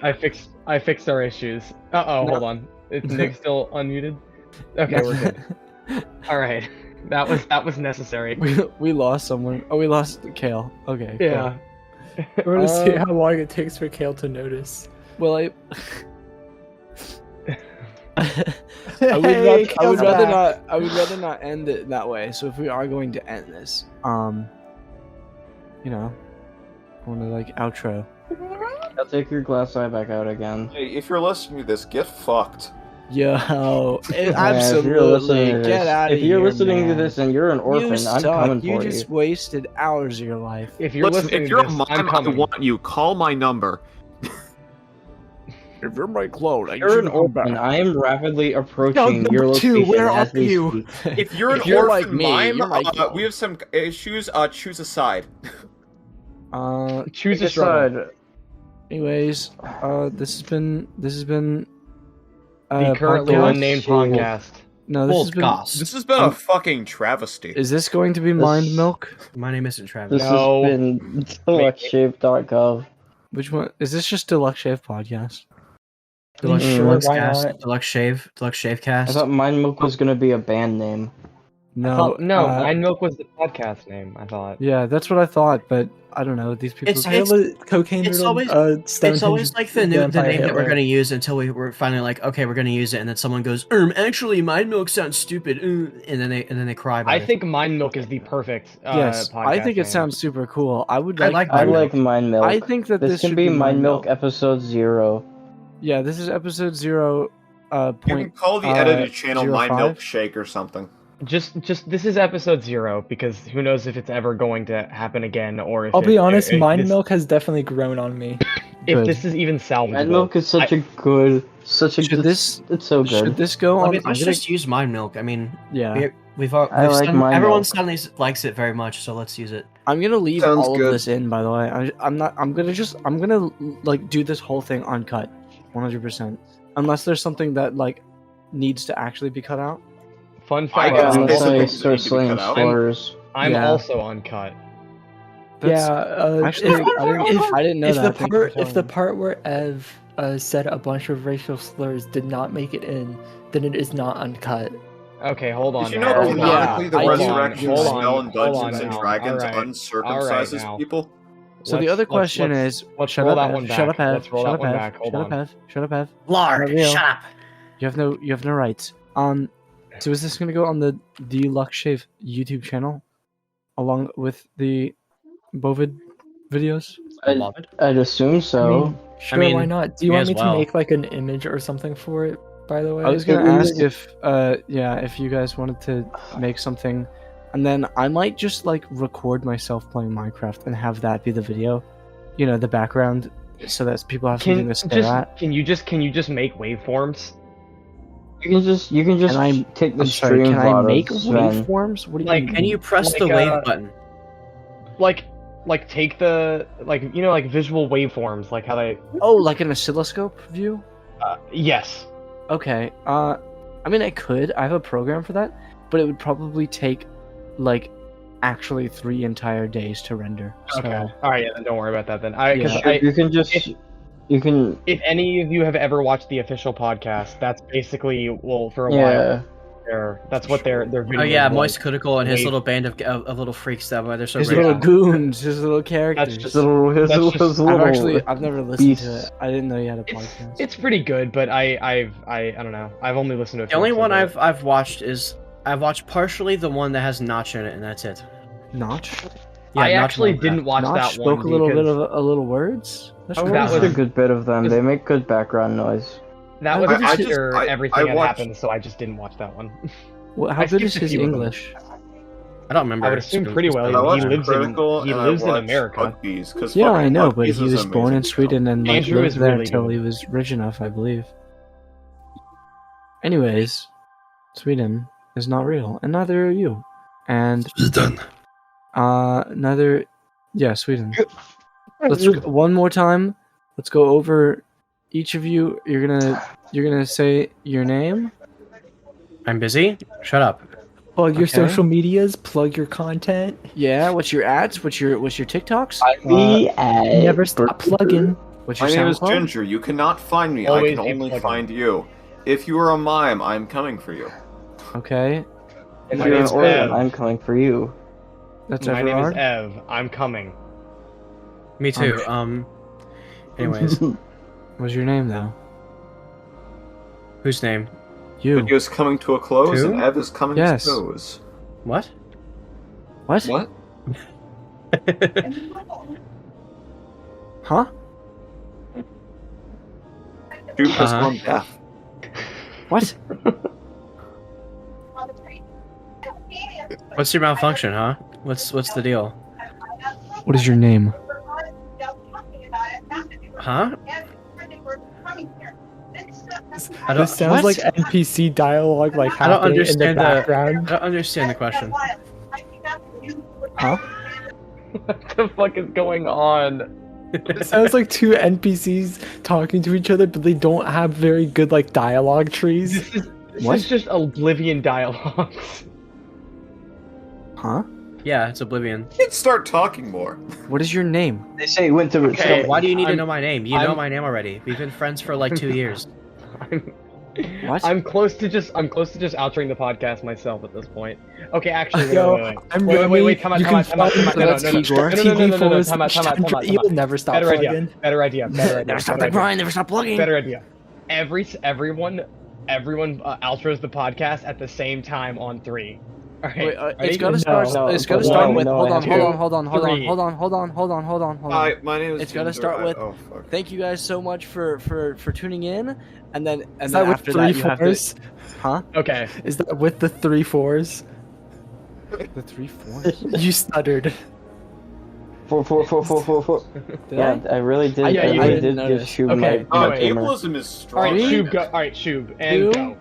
I fixed our issues. No. Hold on. Is Nick still unmuted? Okay, we're good. All right. That was necessary. we lost someone. Oh, we lost Kale. Okay. cool. Yeah. We're gonna see how long it takes for Kale to notice. Well, I I would rather not end it that way. So if we are going to end this, you know, I want to outro. I'll take your glass eye back out again. Hey, if you're listening to this, get fucked. Yo, Yeah, if absolutely, you're listening to get this- out of If here. you're listening man. to this and you're an you orphan, I'm suck. coming You for just you. wasted hours of your life. If you're Listen, listening if you're to a this, I'm mime, I coming. want you. Call my number. If you're my clone, You're an orphan. I am rapidly approaching No, your number two, location where as are we you? speak. If you're an If you're orphan like me, mime, you're my clone. we have some issues. Choose a side. Choose a Pick struggle. side. Anyways, this has been The currently podcast. unnamed podcast. No, this Well, has been. goss. This has been a fucking travesty. Is this going to be Mind Milk? My name isn't Travis. This No. has been deluxeshape.gov. Which one is this? Just Deluxe Shave podcast? Deluxe, Mm, Deluxe why Cast, not? Deluxe Shave I Cast. thought Mind Milk was gonna be a band name. No, Mind Milk was the podcast name. I thought. Yeah, that's what I thought, but I don't know. These people. It's- I have a cocaine it's riddled, always- Stonehenge It's always like the vampire name that we're Hitler. gonna use until we're finally like, okay, we're gonna use it, and then someone goes, actually, Mind Milk sounds stupid, and then they cry about I it. think Mind Milk is the perfect. Yes, podcast I think it name. sounds super cool. I would I like. like I Mind like Mind Milk. I think that this this can should be Mind Milk Milk. episode 0. Yeah, this is episode 0. You can Point. call the edited channel 05? My Milkshake or something. Just this is episode 0 because who knows if it's ever going to happen again or if I'll be honest, if Mind this- Milk has definitely grown on me. If Good. this is even salvageable. Red milk is such a good, Should it's so Should good. this go I on? mean, I'm let's gonna, just use mind milk. I mean, yeah. we've I like mind everyone milk. suddenly likes it very much, so let's use it. I'm gonna leave Sounds all good. of this in. By the way, I'm gonna like do this whole thing uncut, 100%. Unless there's something that like needs to actually be cut out. Fun I fact: guess Unless I basically start need to be slaying cut out. slurs. I'm Yeah. also uncut. That's- Yeah, Actually, I didn't know if that. the Thank you for part if telling the me. part where Ev said a bunch of racial slurs did not make it in, then it is not uncut. Okay, hold on. Did you now. know Yeah, canonically the I do. resurrection Hold on, spell in hold Dungeons on and now. Dragons Alright, uncircumcises now. people? So the Let's- other question let's- is, let's shut roll up, that Ev, one shut back. up, Ev, Let's roll shut that up, one Ev, back. Hold shut on. up, Ev, shut up, Ev. Lord, Not real. shut up. You have no rights. So is this gonna go on the Deluxe Shave YouTube channel, along with the Bovid videos? I'd assume so. Sure, mean, why not? Do you may want as me well. to make like an image or something for it? By the way, I was gonna ask if you guys wanted to make something, and then I might just like record myself playing Minecraft and have that be the video, you know, the background, so that people have something to stare at. Can you just make waveforms? You can just And I'm- take the I'm sorry, stream can I VOD make of Sven. waveforms? What do you Like, mean? Can you press Like, the wave button? Like take the like visual waveforms, like how they. Oh, like an oscilloscope view? Yes. Okay. I mean, I could. I have a program for that, but it would probably take like actually 3 entire days to render. So, Okay. All right. Yeah. Then don't worry about that. Then You can if any of you have ever watched the official podcast, that's basically for a while. yeah. That's what their video. Oh yeah, was. Moist Cuticle and his Wave. little band of little freaks that they're so his great. little Yeah. goons, his little characters. just- His That's little, just- I've never listened to beasts. it. I didn't know you had a podcast. It's pretty good, but I don't know. I've only listened to. A The few only one episodes I've watched is I've watched partially the one that has Notch in it, and that's it. Notch. Yeah, I Notch actually Minecraft. didn't watch Notch that one. spoke a little bit because of a little words. That's Oh, crazy. that That was was- a good bit of them. was- They make good background noise. that was I just- after I everything had watched- happened, so I just didn't watch that one. How I good is skipped a his few of them. English? I don't remember. I would assume pretty well. I He watched lives Critical in and I watched America. Bugbees, 'cause Yeah, fucking I know, but Bugbees he is was an born in amazing show. Sweden and like, Andrew lived is there really till good. he was rich enough, I believe. Anyways, Sweden is not real, and neither are you. And neither, yeah, Sweden. Let's one more time. Let's go over each of you. You're gonna say your name. I'm busy. Shut up. plug your Okay. social medias, plug your content. Yeah. What's your ads? What's your TikToks? Never stop plugging. What's your My name is SoundCloud? Ginger. You cannot find me. Always I can be only plugging. find you. If you are a mime, I'm coming for you. Okay, If My you're an name's orphan, Ev. I'm coming for you. that's My name is Everard. Ev. I'm coming. Me too. Anyways, What's your name though? whose name? You. Video is coming to a close, Two? and Ev is coming Yes. to close. What? What? What? Huh? Shoob has Uh-huh. gone deaf. What? What's your malfunction, huh? What's the deal? What is your name? Huh? I don't. This sounds what? like NPC dialogue, like I don't happening in the understand the. background. I don't understand the question. Huh? What the fuck is going on? It sounds like two NPCs talking to each other, but they don't have very good like dialogue trees. This What? is just Oblivion dialogues. Huh? Yeah, it's Oblivion. You can start talking more. What is your name? They say it went to Okay. So why do you need to I'm- know my name? You know I'm- my name already. We've been friends for like 2 years. What? I'm close to just outering the podcast myself at this point. Okay, actually, wait, Yo, wait. I'm Wait, Remi. wait, time out, You time can out, time out, find time out. that's No, no, Igor. no, no, no, no, no, time out, time out, time out, time You'll out. never stop Better idea, plugging. better idea, better idea. Never stop better the idea. grind. Never stop plugging. Better idea. Everyone outros the podcast at the same time on 3. All right. Wait, ready? it's gotta No, start. no, It's gotta no, start with. no, Hold on. two, Hold on. three. Hold on. Hi, my name is It's gotta Ginger. start with- Oh, fuck. Thank you guys so much for tuning in, and then Is that with after 3 that you have to. fours? Huh? Okay. Is that with the 3 4s? The 3 4s. You stuttered. Yeah, I really did. Yeah, I you really did did notice. give Shoob Okay, my wait. gamer. Ableism is All strong. right, Three, Shoob, go. All right, Shoob, and two, go.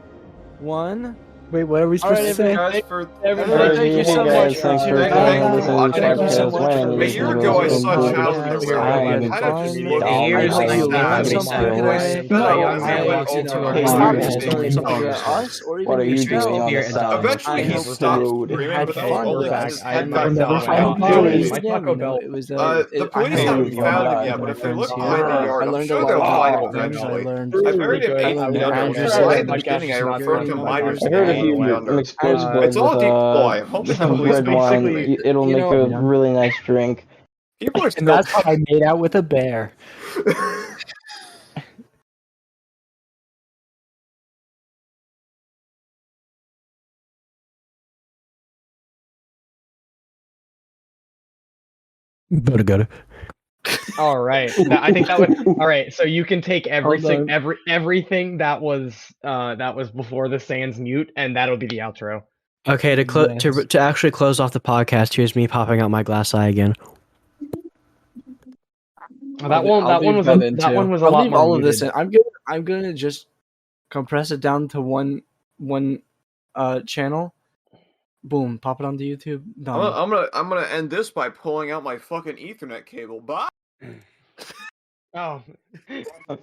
1. Wait, what are we supposed Alright, to say? Guys, for Everybody, thank you so much for Thanks for tuning thank in. you for watching. Thank you so much for A listening year to ago, I this saw podcast. Child in the Room. I I had kind of just fun. looked I Years hope you like learned that. something I today. spent a I long time hope over you our learned conversation. something about us or even yourself. Eventually, I he hope stopped you screaming, had but fun only with had us. his head And back I down. never found Dude, police my again. Taco You know, Bell. it was The I police had haven't fun found him with yet, my but if they friends look here. behind the yard, I I'm learned a sure lot they'll about find him horror games. I eventually. learned. I buried him 8 I feet learned under. Andrew Right said in the podcast beginning, I is not referred very to much. miners I getting heard if 8 you feet under. mix Buzz And Buzz It's all with deep ploy. Hope the some police red wine, basically. it'll you make know, a really nice drink. People are And still. that's how I made out with a bear. Gotta go. All right, I think that would. All right, so you can take everything, on. everything that was before the sans mute, and that'll be the outro. Okay, Yes. to actually close off the podcast, here's me popping out my glass eye again. That one was a I'll lot leave more all of this in. muted. I'm gonna just compress it down to one channel. Boom, pop it onto YouTube. Done. I'm gonna end this by pulling out my fucking Ethernet cable. Bye. Oh.